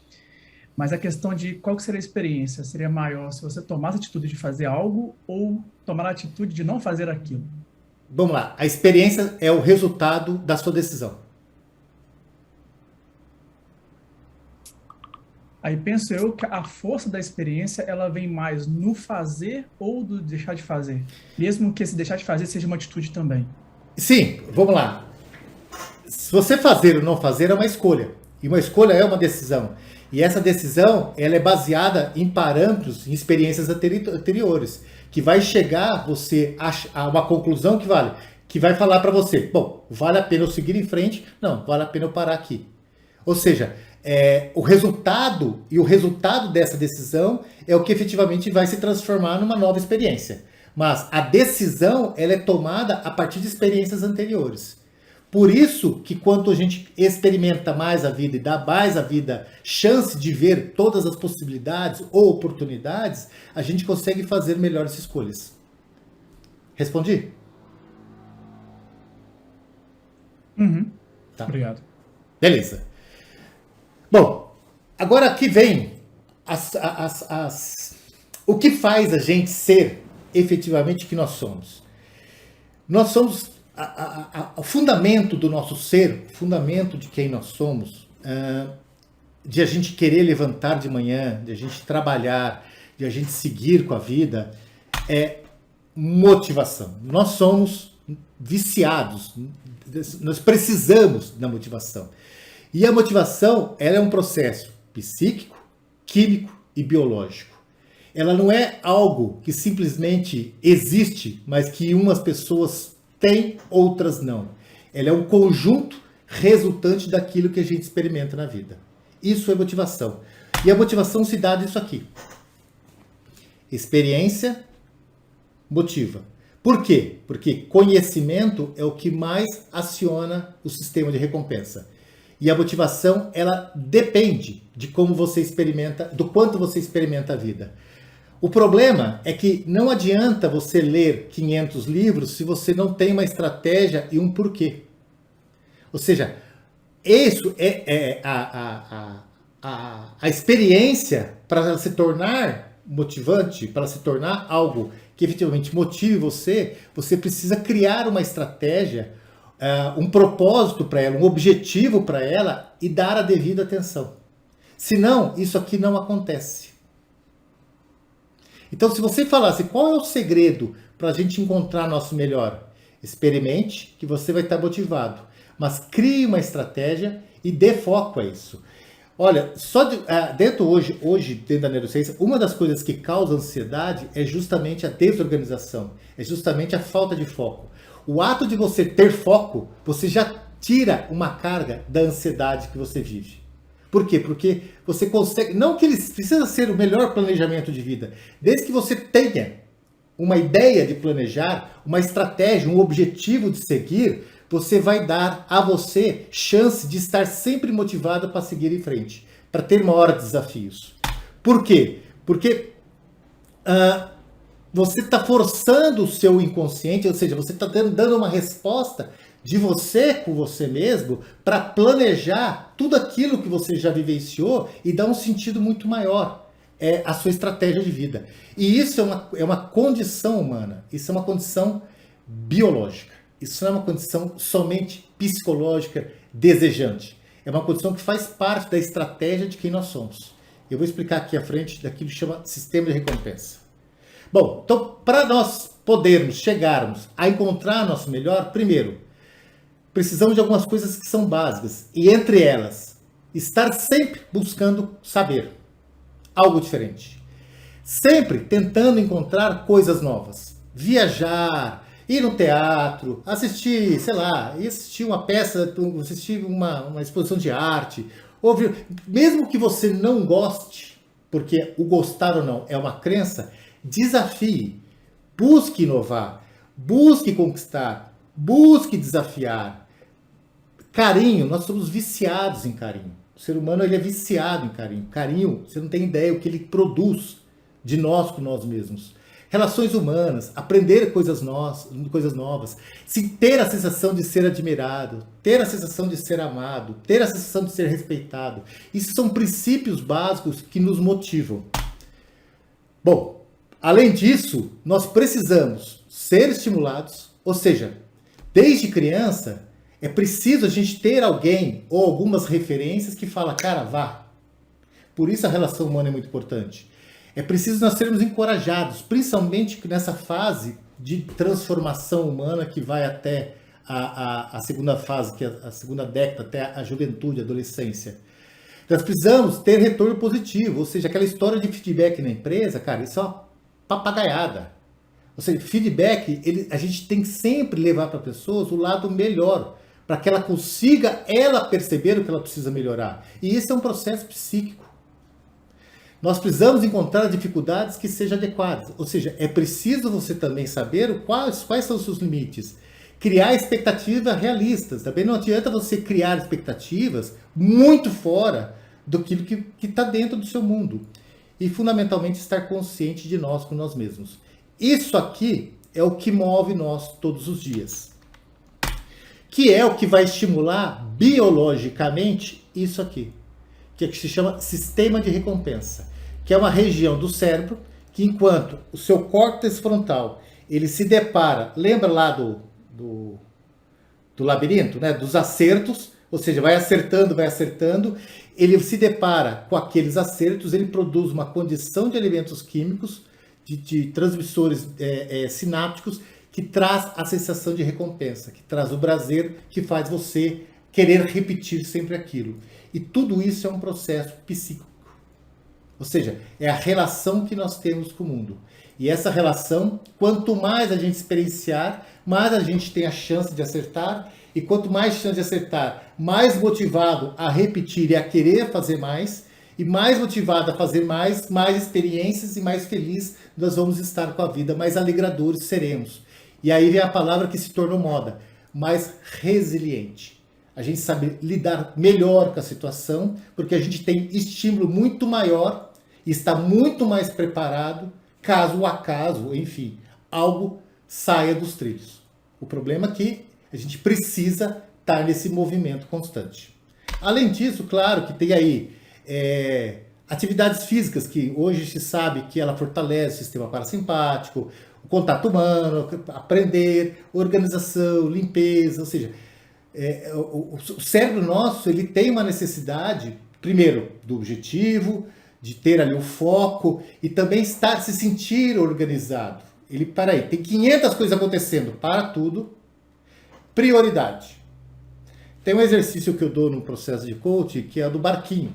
mas a questão de qual que seria a experiência? Seria maior se você tomasse a atitude de fazer algo ou tomar a atitude de não fazer aquilo? Vamos lá. A experiência é o resultado da sua decisão. Aí penso eu que a força da experiência ela vem mais no fazer ou do deixar de fazer? Mesmo que esse deixar de fazer seja uma atitude também. Sim, vamos lá. Se você fazer ou não fazer é uma escolha. E uma escolha é uma decisão. E essa decisão ela é baseada em parâmetros, em experiências anteriores, que vai chegar você a uma conclusão que vai falar para você, bom, vale a pena eu seguir em frente? Não, vale a pena eu parar aqui. Ou seja, o resultado dessa decisão é o que efetivamente vai se transformar numa nova experiência. Mas a decisão ela é tomada a partir de experiências anteriores. Por isso que quanto a gente experimenta mais a vida e dá mais à vida chance de ver todas as possibilidades ou oportunidades, a gente consegue fazer melhores escolhas. Respondi? Uhum. Tá. Obrigado. Beleza. Bom, agora aqui vem o que faz a gente ser efetivamente o que nós somos. Nós somos o fundamento do nosso ser, o fundamento de quem nós somos, de a gente querer levantar de manhã, de a gente trabalhar, de a gente seguir com a vida é motivação. Nós somos viciados, nós precisamos da motivação. E a motivação, ela é um processo psíquico, químico e biológico. Ela não é algo que simplesmente existe, mas que umas pessoas têm, outras não. Ela é um conjunto resultante daquilo que a gente experimenta na vida. Isso é motivação. E a motivação se dá disso aqui. Experiência motiva. Por quê? Porque conhecimento é o que mais aciona o sistema de recompensa. E a motivação, ela depende de como você experimenta, do quanto você experimenta a vida. O problema é que não adianta você ler 500 livros se você não tem uma estratégia e um porquê. Ou seja, isso é a experiência para ela se tornar motivante, para ela se tornar algo que efetivamente motive você, você precisa criar uma estratégia, um propósito para ela, um objetivo para ela e dar a devida atenção. Senão, isso aqui não acontece. Então, se você falasse qual é o segredo para a gente encontrar nosso melhor, experimente que você vai estar motivado, mas crie uma estratégia e dê foco a isso. Olha, hoje, dentro da neurociência, uma das coisas que causa ansiedade é justamente a desorganização, é justamente a falta de foco. O ato de você ter foco, você já tira uma carga da ansiedade que você vive. Por quê? Porque você consegue, não que ele precisa ser o melhor planejamento de vida, desde que você tenha uma ideia de planejar, uma estratégia, um objetivo de seguir, você vai dar a você chance de estar sempre motivado para seguir em frente, para ter maiores desafios. Por quê? Porque você está forçando o seu inconsciente, ou seja, você está dando uma resposta de você com você mesmo para planejar tudo aquilo que você já vivenciou e dar um sentido muito maior à sua estratégia de vida. E isso é uma condição humana, isso é uma condição biológica. Isso não é uma condição somente psicológica, desejante. É uma condição que faz parte da estratégia de quem nós somos. Eu vou explicar aqui à frente daquilo que chama sistema de recompensa. Bom, então, para nós podermos, chegarmos a encontrar nosso melhor, primeiro, precisamos de algumas coisas que são básicas. E entre elas, estar sempre buscando saber algo diferente. Sempre tentando encontrar coisas novas. Viajar, ir no teatro, assistir, sei lá, assistir uma peça, assistir uma exposição de arte, ouvir, mesmo que você não goste, porque o gostar ou não é uma crença, desafie, busque inovar, busque conquistar, busque desafiar. Carinho, nós somos viciados em carinho. O ser humano ele é viciado em carinho. Carinho, você não tem ideia o que ele produz de nós com nós mesmos. Relações humanas, aprender coisas novas, ter a sensação de ser admirado, ter a sensação de ser amado, ter a sensação de ser respeitado. Isso são princípios básicos que nos motivam. Bom, além disso, nós precisamos ser estimulados, ou seja, desde criança, é preciso a gente ter alguém ou algumas referências que fala, cara, vá. Por isso a relação humana é muito importante. É preciso nós sermos encorajados, principalmente nessa fase de transformação humana que vai até a segunda fase, que é a segunda década, até a juventude, a adolescência. Nós precisamos ter retorno positivo, ou seja, aquela história de feedback na empresa, cara, isso é uma papagaiada. Ou seja, feedback, a gente tem que sempre levar para pessoas o lado melhor, para que ela consiga perceber o que ela precisa melhorar. E isso é um processo psíquico. Nós precisamos encontrar dificuldades que sejam adequadas. Ou seja, é preciso você também saber quais são os seus limites. Criar expectativas realistas. Também não adianta você criar expectativas muito fora do que está dentro do seu mundo. E, fundamentalmente, estar consciente de nós com nós mesmos. Isso aqui é o que move nós todos os dias. Que é o que vai estimular biologicamente isso aqui. Que é o que se chama sistema de recompensa, que é uma região do cérebro que, enquanto o seu córtex frontal ele se depara, lembra lá do labirinto, né? Dos acertos, Ou seja, vai acertando, ele se depara com aqueles acertos, ele produz uma condição de elementos químicos, de transmissores sinápticos, que traz a sensação de recompensa, que traz o prazer, que faz você querer repetir sempre aquilo. E tudo isso é um processo psíquico. Ou seja, é a relação que nós temos com o mundo. E essa relação, quanto mais a gente experienciar, mais a gente tem a chance de acertar. E quanto mais chance de acertar, mais motivado a repetir e a querer fazer mais. E mais motivado a fazer mais experiências e mais feliz nós vamos estar com a vida, mais alegradores seremos. E aí vem a palavra que se tornou moda, mais resiliente. A gente sabe lidar melhor com a situação, porque a gente tem estímulo muito maior e está muito mais preparado caso o acaso, enfim, algo saia dos trilhos. O problema é que a gente precisa estar nesse movimento constante. Além disso, claro que tem aí atividades físicas que hoje se sabe que ela fortalece o sistema parasimpático, o contato humano, aprender, organização, limpeza, ou seja, o cérebro nosso ele tem uma necessidade, primeiro, do objetivo, de ter ali o foco e também se sentir organizado. Ele, peraí, tem 500 coisas acontecendo, para tudo, prioridade. Tem um exercício que eu dou no processo de coaching que é do barquinho.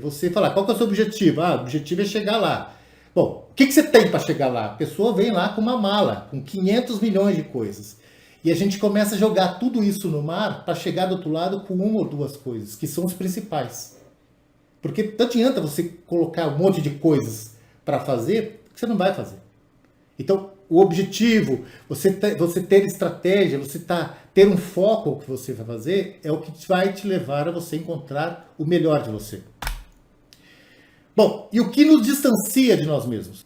Você falar, qual que é o seu objetivo? O objetivo é chegar lá. Bom, o que você tem para chegar lá? A pessoa vem lá com uma mala, com 500 milhões de coisas. E a gente começa a jogar tudo isso no mar para chegar do outro lado com uma ou duas coisas, que são os principais. Porque não adianta você colocar um monte de coisas para fazer, que você não vai fazer. Então, o objetivo, você ter estratégia, ter um foco no que você vai fazer, é o que vai te levar a você encontrar o melhor de você. Bom, e o que nos distancia de nós mesmos?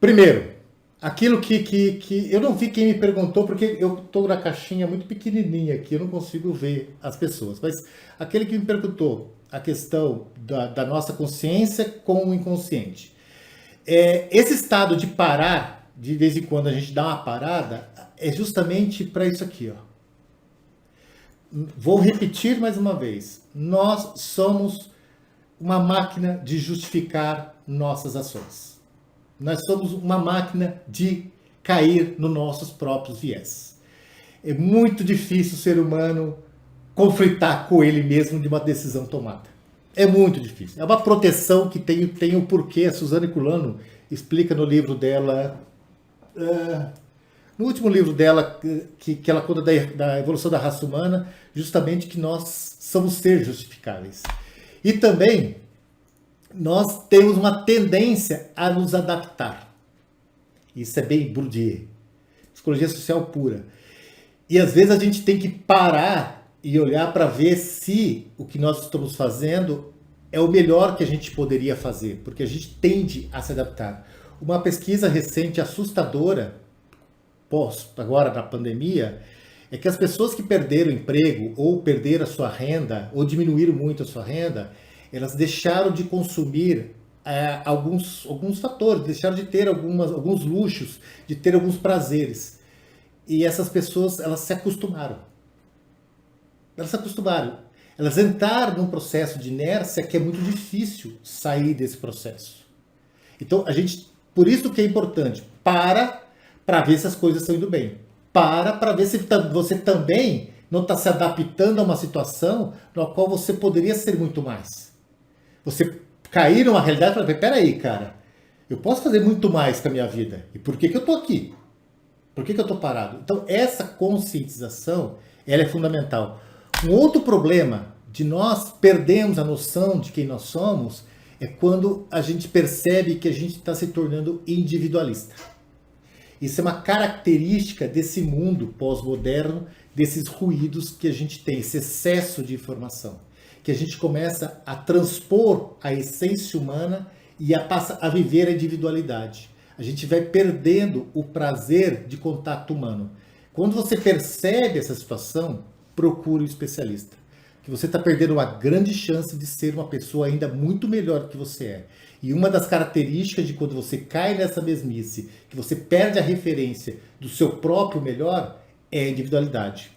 Primeiro, aquilo que eu não vi quem me perguntou, porque eu estou na caixinha muito pequenininha aqui, eu não consigo ver as pessoas, mas aquele que me perguntou a questão da nossa consciência com o inconsciente. Esse estado de parar, de vez em quando a gente dá uma parada, é justamente para isso aqui, ó. Vou repetir mais uma vez. Nós somos uma máquina de justificar nossas ações. Nós somos uma máquina de cair nos nossos próprios viés. É muito difícil o ser humano conflitar com ele mesmo de uma decisão tomada. É muito difícil. É uma proteção que tem o porquê. A Suzane Culano explica no livro dela, no último livro dela, que ela conta da evolução da raça humana, justamente que nós somos seres justificáveis. E também nós temos uma tendência a nos adaptar. Isso é bem Bourdieu. Psicologia social pura. E às vezes a gente tem que parar e olhar para ver se o que nós estamos fazendo é o melhor que a gente poderia fazer, porque a gente tende a se adaptar. Uma pesquisa recente assustadora, agora na pandemia, é que as pessoas que perderam o emprego, ou perderam a sua renda, ou diminuíram muito a sua renda, elas deixaram de consumir alguns fatores, deixaram de ter alguns luxos, de ter alguns prazeres. E essas pessoas, elas se acostumaram. Elas entraram num processo de inércia que é muito difícil sair desse processo. Então, por isso que é importante, para ver se as coisas estão indo bem. Para ver se você também não está se adaptando a uma situação na qual você poderia ser muito mais. Você cair numa realidade e falar, peraí, cara, eu posso fazer muito mais com a minha vida. E por que eu estou aqui? Por que eu estou parado? Então, essa conscientização, ela é fundamental. Um outro problema de nós perdermos a noção de quem nós somos é quando a gente percebe que a gente está se tornando individualista. Isso é uma característica desse mundo pós-moderno, desses ruídos que a gente tem, esse excesso de informação, que a gente começa a transpor a essência humana e passa a viver a individualidade. A gente vai perdendo o prazer de contato humano. Quando você percebe essa situação, procure um especialista. Que você está perdendo uma grande chance de ser uma pessoa ainda muito melhor do que você é. E uma das características de quando você cai nessa mesmice, que você perde a referência do seu próprio melhor, é a individualidade.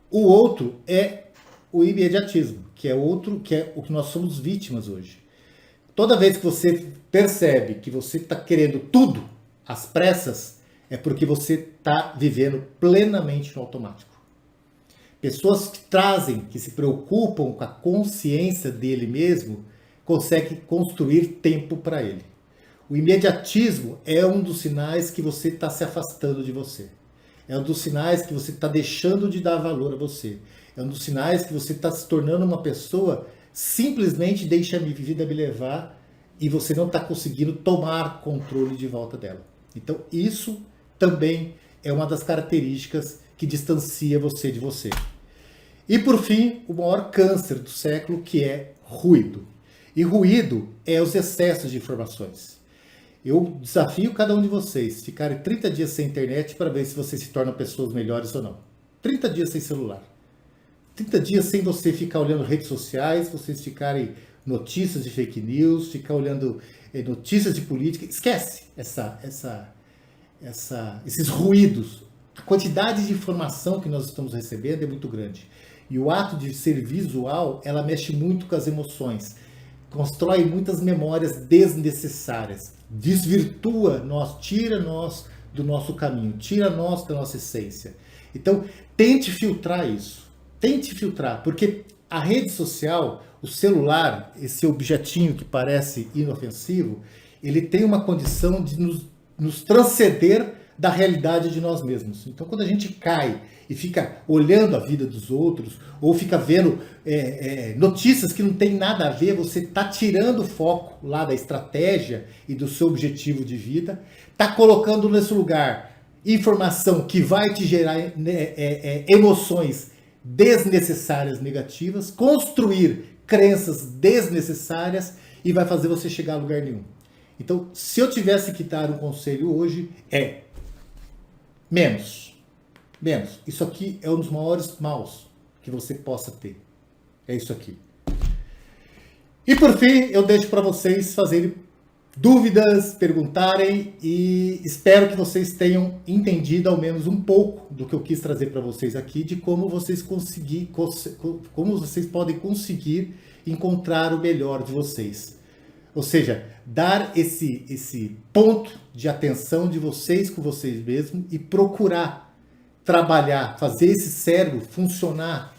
O outro é o imediatismo, que é outro, que é o que nós somos vítimas hoje. Toda vez que você percebe que você está querendo tudo às pressas, é porque você está vivendo plenamente no automático. Pessoas que trazem, que se preocupam com a consciência dele mesmo, conseguem construir tempo para ele. O imediatismo é um dos sinais que você está se afastando de você. É um dos sinais que você está deixando de dar valor a você. É um dos sinais que você está se tornando uma pessoa simplesmente deixa a vida me levar e você não está conseguindo tomar controle de volta dela. Então isso também é uma das características que distancia você de você. E por fim, o maior câncer do século, que é ruído. E ruído é os excessos de informações. Eu desafio cada um de vocês a ficarem 30 dias sem internet para ver se você se torna pessoas melhores ou não. 30 dias sem celular. 30 dias sem você ficar olhando redes sociais, vocês ficarem notícias de fake news, ficar olhando notícias de política. Esquece esses ruídos. A quantidade de informação que nós estamos recebendo é muito grande. E o ato de ser visual, ela mexe muito com as emoções. Constrói muitas memórias desnecessárias. Desvirtua nós, tira nós do nosso caminho, tira nós da nossa essência. Então, tente filtrar isso. Tente filtrar, porque a rede social, o celular, esse objetinho que parece inofensivo, ele tem uma condição de nos transcender da realidade de nós mesmos. Então, quando a gente cai e fica olhando a vida dos outros, ou fica vendo notícias que não tem nada a ver, você está tirando o foco lá da estratégia e do seu objetivo de vida, está colocando nesse lugar informação que vai te gerar emoções desnecessárias, negativas, construir crenças desnecessárias e vai fazer você chegar a lugar nenhum. Então, se eu tivesse que dar um conselho hoje, é menos. Menos. Isso aqui é um dos maiores maus que você possa ter. É isso aqui. E por fim, eu deixo para vocês fazerem dúvidas, perguntarem e espero que vocês tenham entendido ao menos um pouco do que eu quis trazer para vocês aqui, de como vocês podem conseguir encontrar o melhor de vocês. Ou seja, dar esse ponto de atenção de vocês com vocês mesmos e procurar trabalhar, fazer esse cérebro funcionar,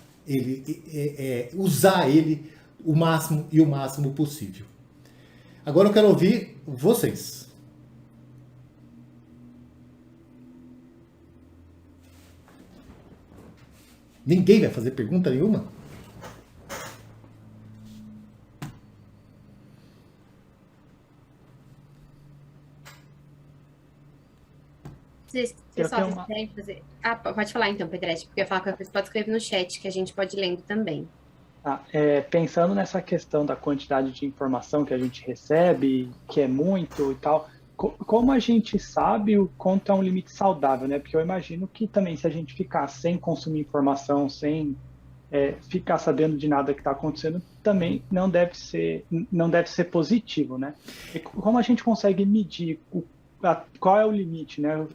usar ele o máximo possível. Agora eu quero ouvir vocês. Ninguém vai fazer pergunta nenhuma? Pessoal, vocês querem fazer... Ah, pode falar então, Pedretti, porque eu ia falar que vocês podem escrever no chat, que a gente pode ir lendo também. Pensando nessa questão da quantidade de informação que a gente recebe, que é muito e tal, como a gente sabe o quanto é um limite saudável, né? Porque eu imagino que também se a gente ficar sem consumir informação, sem ficar sabendo de nada que está acontecendo, também não deve ser positivo, né? E como a gente consegue medir qual é o limite, né?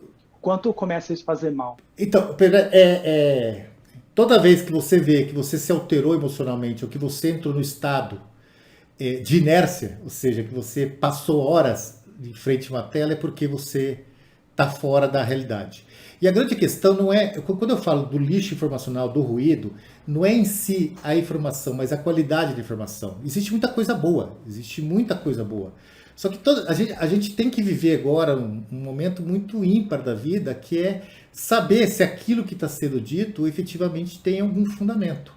Quanto começa isso a fazer mal? Então, toda vez que você vê que você se alterou emocionalmente ou que você entrou no estado de inércia, ou seja, que você passou horas em frente a uma tela, é porque você está fora da realidade. E a grande questão não é, quando eu falo do lixo informacional, do ruído, não é em si a informação, mas a qualidade da informação. Existe muita coisa boa. Só que a gente tem que viver agora um momento muito ímpar da vida, que é saber se aquilo que está sendo dito efetivamente tem algum fundamento.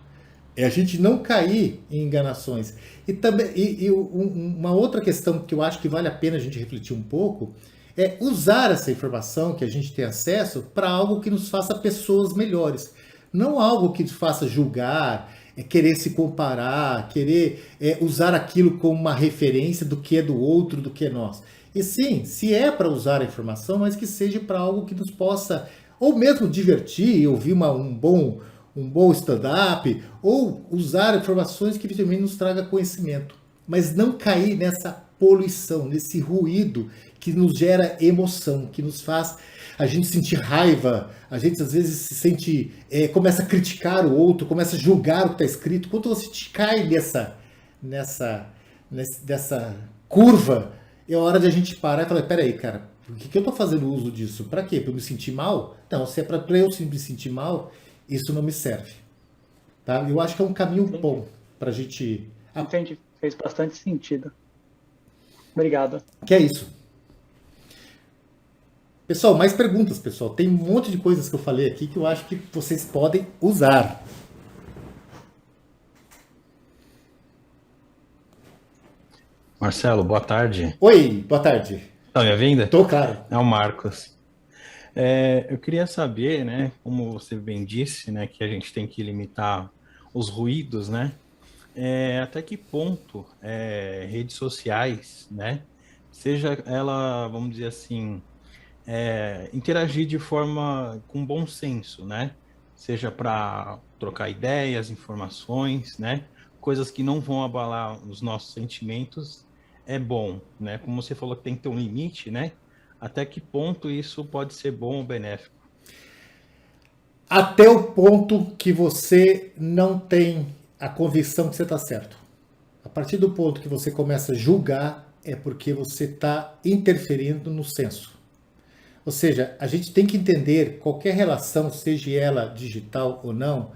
É a gente não cair em enganações. E também uma outra questão que eu acho que vale a pena a gente refletir um pouco é usar essa informação que a gente tem acesso para algo que nos faça pessoas melhores. Não algo que nos faça julgar, querer se comparar, querer usar aquilo como uma referência do que é do outro, do que é nós. E sim, se é para usar a informação, mas que seja para algo que nos possa, ou mesmo divertir, ouvir um bom stand-up, ou usar informações que evidentemente nos traga conhecimento. Mas não cair nessa poluição, nesse ruído que nos gera emoção, que nos faz a gente sentir raiva, a gente às vezes se sente, começa a criticar o outro, começa a julgar o que está escrito. Quando você cai dessa curva, é hora de a gente parar e falar, peraí, cara, por que eu estou fazendo uso disso? Para quê? Para eu me sentir mal? Não, se é para eu me sentir mal, isso não me serve. Tá? Eu acho que é um caminho bom para a gente... Entendi, fez bastante sentido. Obrigado. Que é isso. Pessoal, mais perguntas, pessoal. Tem um monte de coisas que eu falei aqui que eu acho que vocês podem usar. Marcelo, boa tarde. Oi, boa tarde. Tá me ouvindo? Tô, claro. É o Marcos. Eu queria saber, né, como você bem disse, né, que a gente tem que limitar os ruídos, né? Até que ponto redes sociais, né, seja ela, vamos dizer assim, interagir de forma com bom senso, né? Seja para trocar ideias, informações, né? Coisas que não vão abalar os nossos sentimentos, é bom, né? Como você falou que tem que ter um limite, né? Até que ponto isso pode ser bom ou benéfico? Até o ponto que você não tem a convicção que você está certo. A partir do ponto que você começa a julgar, é porque você está interferindo no senso. Ou seja, a gente tem que entender qualquer relação, seja ela digital ou não,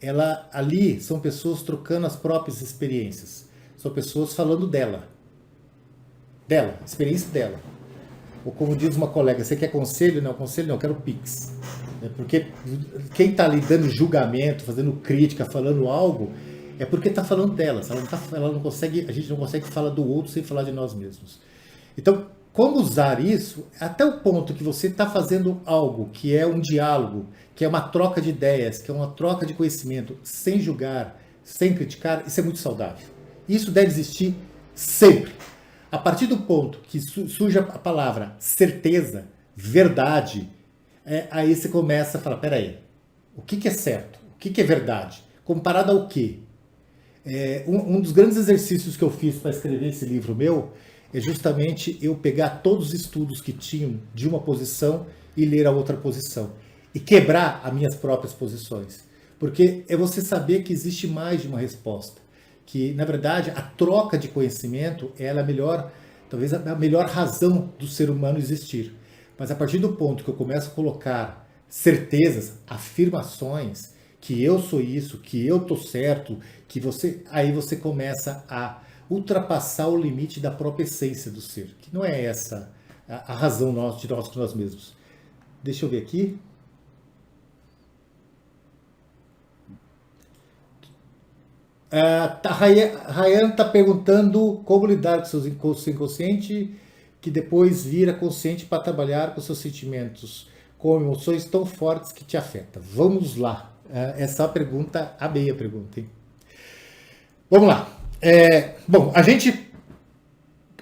ela ali são pessoas trocando as próprias experiências. São pessoas falando dela, experiência dela. Ou como diz uma colega, você quer conselho? Não, conselho não, eu quero Pix. Porque quem está ali dando julgamento, fazendo crítica, falando algo, é porque está falando delas. Ela não consegue, a gente não consegue falar do outro sem falar de nós mesmos. Então, como usar isso até o ponto que você está fazendo algo que é um diálogo, que é uma troca de ideias, que é uma troca de conhecimento, sem julgar, sem criticar, isso é muito saudável. Isso deve existir sempre. A partir do ponto que surge a palavra certeza, verdade, aí você começa a falar, peraí, o que é certo? O que é verdade? Comparado ao quê? Um dos grandes exercícios que eu fiz para escrever esse livro meu é justamente eu pegar todos os estudos que tinham de uma posição e ler a outra posição. E quebrar as minhas próprias posições. Porque é você saber que existe mais de uma resposta. Que, na verdade, a troca de conhecimento ela é a melhor, talvez a melhor razão do ser humano existir. Mas a partir do ponto que eu começo a colocar certezas, afirmações, que eu sou isso, que eu tô certo, que aí você começa a ultrapassar o limite da própria essência do ser, que não é essa a razão de nós mesmos. Deixa eu ver aqui. A Rayane está perguntando como lidar com seu inconsciente, que depois vira consciente para trabalhar com seus sentimentos, com emoções tão fortes que te afetam. Vamos lá. Essa pergunta, amei a pergunta, hein? Vamos lá. Bom,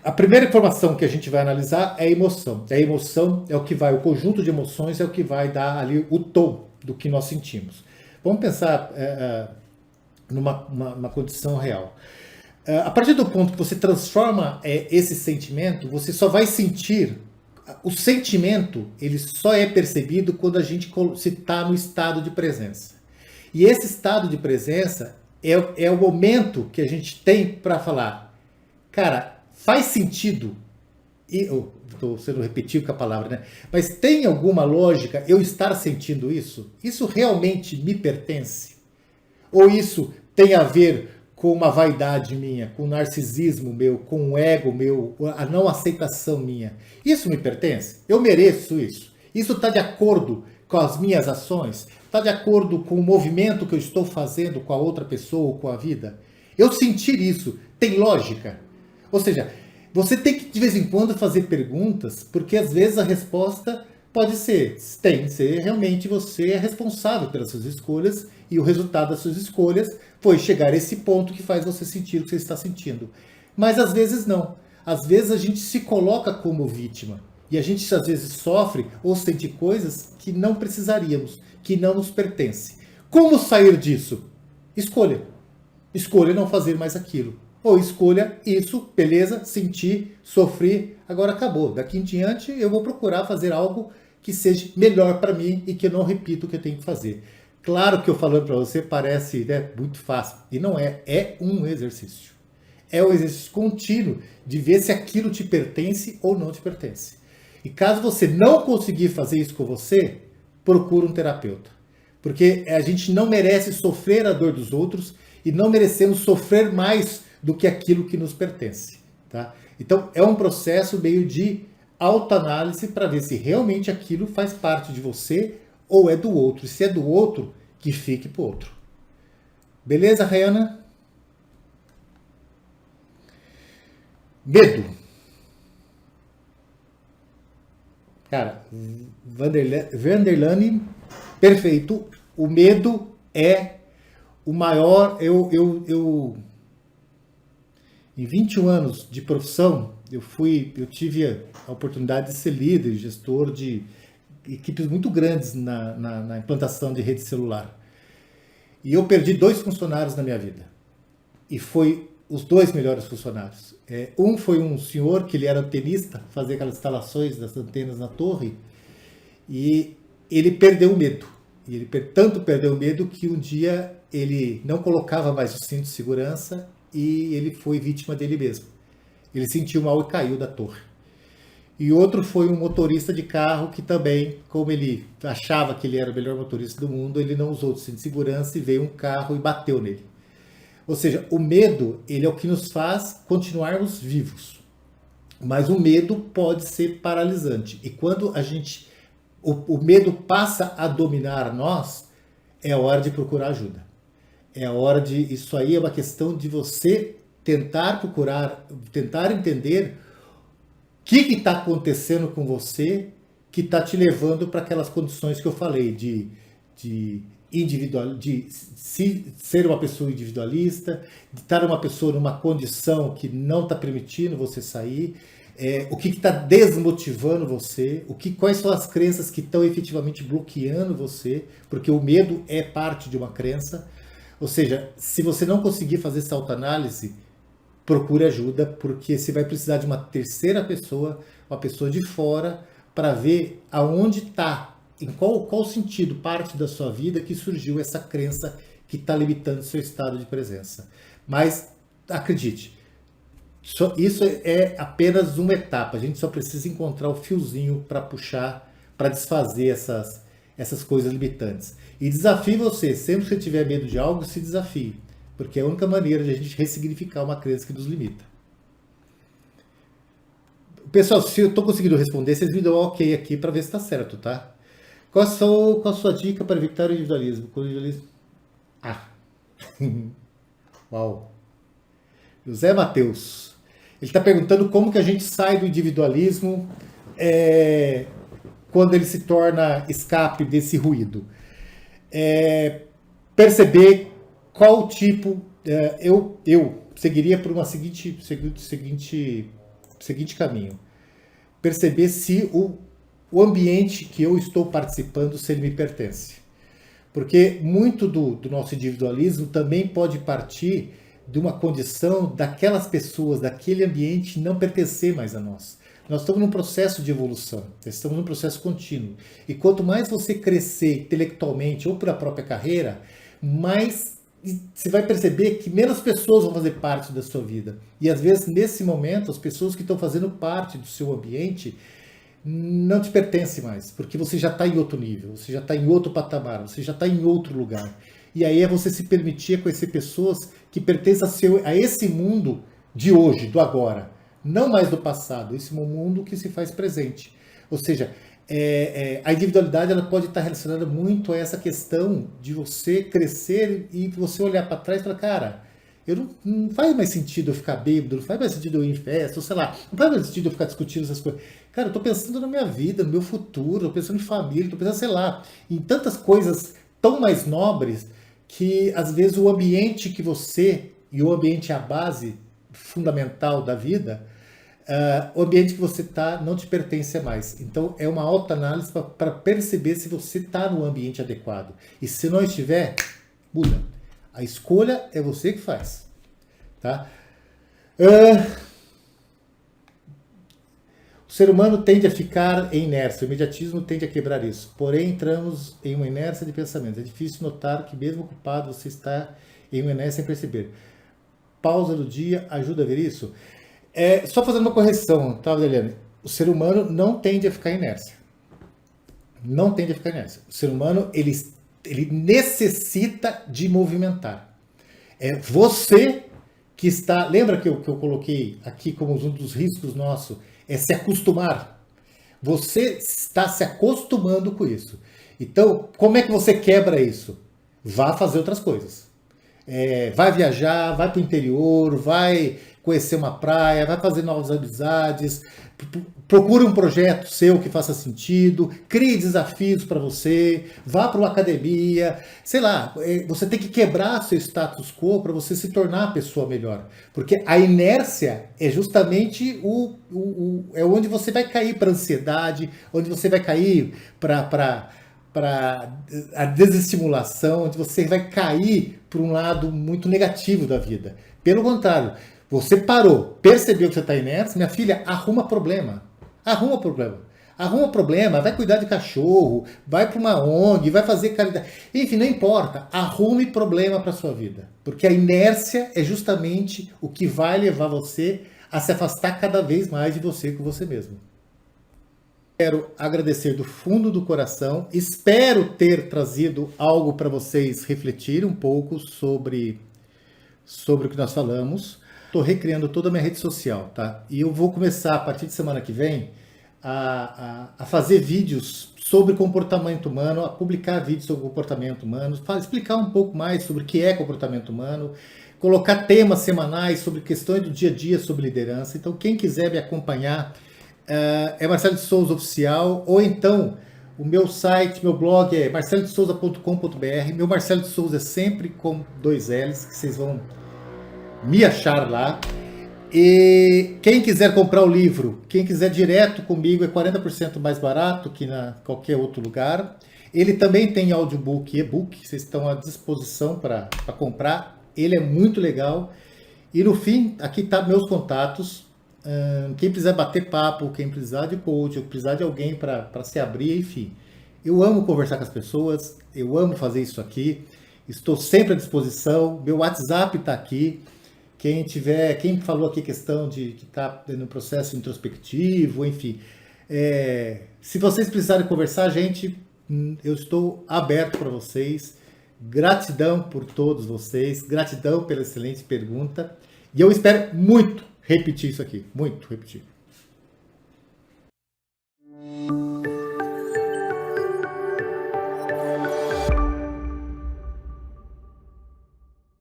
a primeira informação que a gente vai analisar é a emoção. A emoção é o conjunto de emoções é o que vai dar ali o tom do que nós sentimos. Vamos pensar numa condição real. A partir do ponto que você transforma esse sentimento, você só vai sentir. O sentimento, ele só é percebido quando a gente se está no estado de presença. E esse estado de presença é o momento que a gente tem para falar, cara, faz sentido, estou sendo repetido com a palavra, né? Mas tem alguma lógica eu estar sentindo isso? Isso realmente me pertence? Ou isso tem a ver com uma vaidade minha, com o narcisismo meu, com o ego meu, a não aceitação minha? Isso me pertence? Eu mereço isso? Isso está de acordo com as minhas ações? Está de acordo com o movimento que eu estou fazendo com a outra pessoa ou com a vida? Eu sentir isso tem lógica? Ou seja, você tem que de vez em quando fazer perguntas, porque às vezes a resposta pode ser, realmente você é responsável pelas suas escolhas e o resultado das suas escolhas foi chegar a esse ponto que faz você sentir o que você está sentindo. Mas às vezes não. Às vezes a gente se coloca como vítima. E a gente às vezes sofre ou sente coisas que não precisaríamos, que não nos pertencem. Como sair disso? Escolha. Escolha não fazer mais aquilo. ou escolha isso, beleza, sentir, sofrer, agora acabou. Daqui em diante eu vou procurar fazer algo que seja melhor para mim e que eu não repita o que eu tenho que fazer. Claro que eu falando para você parece, né, muito fácil, e não é, é um exercício. É um exercício contínuo de ver se aquilo te pertence ou não te pertence. E caso você não conseguir fazer isso com você, procura um terapeuta. Porque a gente não merece sofrer a dor dos outros e não merecemos sofrer mais do que aquilo que nos pertence. Tá? Então é um processo meio de autoanálise para ver se realmente aquilo faz parte de você ou é do outro. E se é do outro, que fique pro outro. Beleza, Rayana? Medo. Cara, Vanderlane, perfeito. O medo é o maior. Em 21 anos de profissão, eu tive a oportunidade de ser líder, gestor de equipes muito grandes na implantação de rede celular. E eu perdi 2 funcionários na minha vida. E foi os 2 melhores funcionários. Um foi um senhor que ele era antenista, fazia aquelas instalações das antenas na torre, e ele perdeu o medo. E ele tanto perdeu o medo que um dia ele não colocava mais o cinto de segurança e ele foi vítima dele mesmo. Ele sentiu mal e caiu da torre. E outro foi um motorista de carro que também, como ele achava que ele era o melhor motorista do mundo, ele não usou o cinto de segurança e veio um carro e bateu nele. Ou seja, o medo, ele é o que nos faz continuarmos vivos. Mas o medo pode ser paralisante. E quando o medo passa a dominar nós, é hora de procurar ajuda. É hora de... Isso aí é uma questão de você tentar procurar, tentar entender o que está acontecendo com você que está te levando para aquelas condições que eu falei, de ser uma pessoa individualista, de estar uma pessoa numa condição que não está permitindo você sair, o que está desmotivando você, quais são as crenças que estão efetivamente bloqueando você, porque o medo é parte de uma crença. Ou seja, se você não conseguir fazer essa autoanálise, procure ajuda, porque você vai precisar de uma terceira pessoa, uma pessoa de fora, para ver aonde está, em qual sentido, parte da sua vida que surgiu essa crença que está limitando o seu estado de presença. Mas, acredite, isso é apenas uma etapa. A gente só precisa encontrar o fiozinho para puxar, para desfazer essas coisas limitantes. E desafie você, sempre que você tiver medo de algo, se desafie. Porque é a única maneira de a gente ressignificar uma crença que nos limita. Pessoal, se eu estou conseguindo responder, vocês me dão um ok aqui para ver se está certo, tá? Qual a sua dica para evitar o individualismo? Ah! Uau! José Matheus. Ele está perguntando como que a gente sai do individualismo quando ele se torna escape desse ruído. Perceber qual tipo... eu seguiria por uma seguinte caminho. Perceber se o ambiente que eu estou participando, se ele me pertence. Porque muito do nosso individualismo também pode partir de uma condição daquelas pessoas, daquele ambiente não pertencer mais a nós. Nós estamos num processo de evolução, estamos num processo contínuo. E quanto mais você crescer intelectualmente ou pela própria carreira, mais você vai perceber que menos pessoas vão fazer parte da sua vida. E às vezes, nesse momento, as pessoas que estão fazendo parte do seu ambiente não te pertencem mais, porque você já está em outro nível, você já está em outro patamar, você já está em outro lugar. E aí é você se permitir conhecer pessoas que pertencem a esse mundo de hoje, do agora, não mais do passado, esse mundo que se faz presente. Ou seja, a individualidade ela pode estar relacionada muito a essa questão de você crescer e você olhar para trás e falar, cara, não faz mais sentido eu ficar bêbado, não faz mais sentido eu ir em festa, ou sei lá, não faz mais sentido eu ficar discutindo essas coisas. Cara, eu tô pensando na minha vida, no meu futuro, tô pensando em família, tô pensando, sei lá, em tantas coisas tão mais nobres que às vezes o ambiente que você, e o ambiente é a base fundamental da vida, o ambiente que você está não te pertence mais. Então é uma autoanálise para perceber se você está no ambiente adequado. E se não estiver, muda. A escolha é você que faz. Tá? O ser humano tende a ficar em inércia, o imediatismo tende a quebrar isso. Porém, entramos em uma inércia de pensamento. É difícil notar que, mesmo ocupado, você está em uma inércia sem perceber. Pausa do dia ajuda a ver isso? Só fazendo uma correção, tá, Adeliane? O ser humano não tende a ficar em inércia. Não tende a ficar em inércia. O ser humano, ele necessita de movimentar. É você que está... Lembra que eu coloquei aqui como um dos riscos nossos? É se acostumar. Você está se acostumando com isso. Então, como é que você quebra isso? Vá fazer outras coisas. Vai viajar, vai para o interior, vai conhecer uma praia, vai fazer novas amizades, procure um projeto seu que faça sentido, crie desafios para você, vá para uma academia, sei lá, você tem que quebrar seu status quo para você se tornar a pessoa melhor, porque a inércia é justamente onde você vai cair para ansiedade, onde você vai cair para a desestimulação, onde você vai cair para um lado muito negativo da vida. Pelo contrário, você parou, percebeu que você está inércia, minha filha, arruma problema. Arruma problema. Arruma problema, vai cuidar de cachorro, vai para uma ONG, vai fazer caridade. Enfim, não importa. Arrume problema para sua vida. Porque a inércia é justamente o que vai levar você a se afastar cada vez mais de você com você mesmo. Quero agradecer do fundo do coração. Espero ter trazido algo para vocês refletirem um pouco sobre o que nós falamos. Estou recriando toda a minha rede social, tá? E eu vou começar, a partir de semana que vem, a fazer vídeos sobre comportamento humano, a publicar vídeos sobre comportamento humano, explicar um pouco mais sobre o que é comportamento humano, colocar temas semanais sobre questões do dia a dia, sobre liderança. Então, quem quiser me acompanhar, é Marcelo de Souza Oficial, ou então o meu site, meu blog é marcelodesouza.com.br. Meu Marcelo de Souza é sempre com 2 L's, que vocês vão me achar lá. E quem quiser comprar o livro, quem quiser direto comigo, é 40% mais barato que na qualquer outro lugar. Ele também tem audiobook e e-book, vocês estão à disposição para comprar. Ele é muito legal. E no fim, aqui tá meus contatos. Quem precisar bater papo, quem precisar de coach, ou precisar de alguém para se abrir, enfim. Eu amo conversar com as pessoas, eu amo fazer isso aqui. Estou sempre à disposição. Meu WhatsApp está aqui. Quem falou aqui questão de que está no processo introspectivo, enfim. Se vocês precisarem conversar, gente, eu estou aberto para vocês. Gratidão por todos vocês, gratidão pela excelente pergunta. E eu espero muito repetir isso aqui, muito repetir.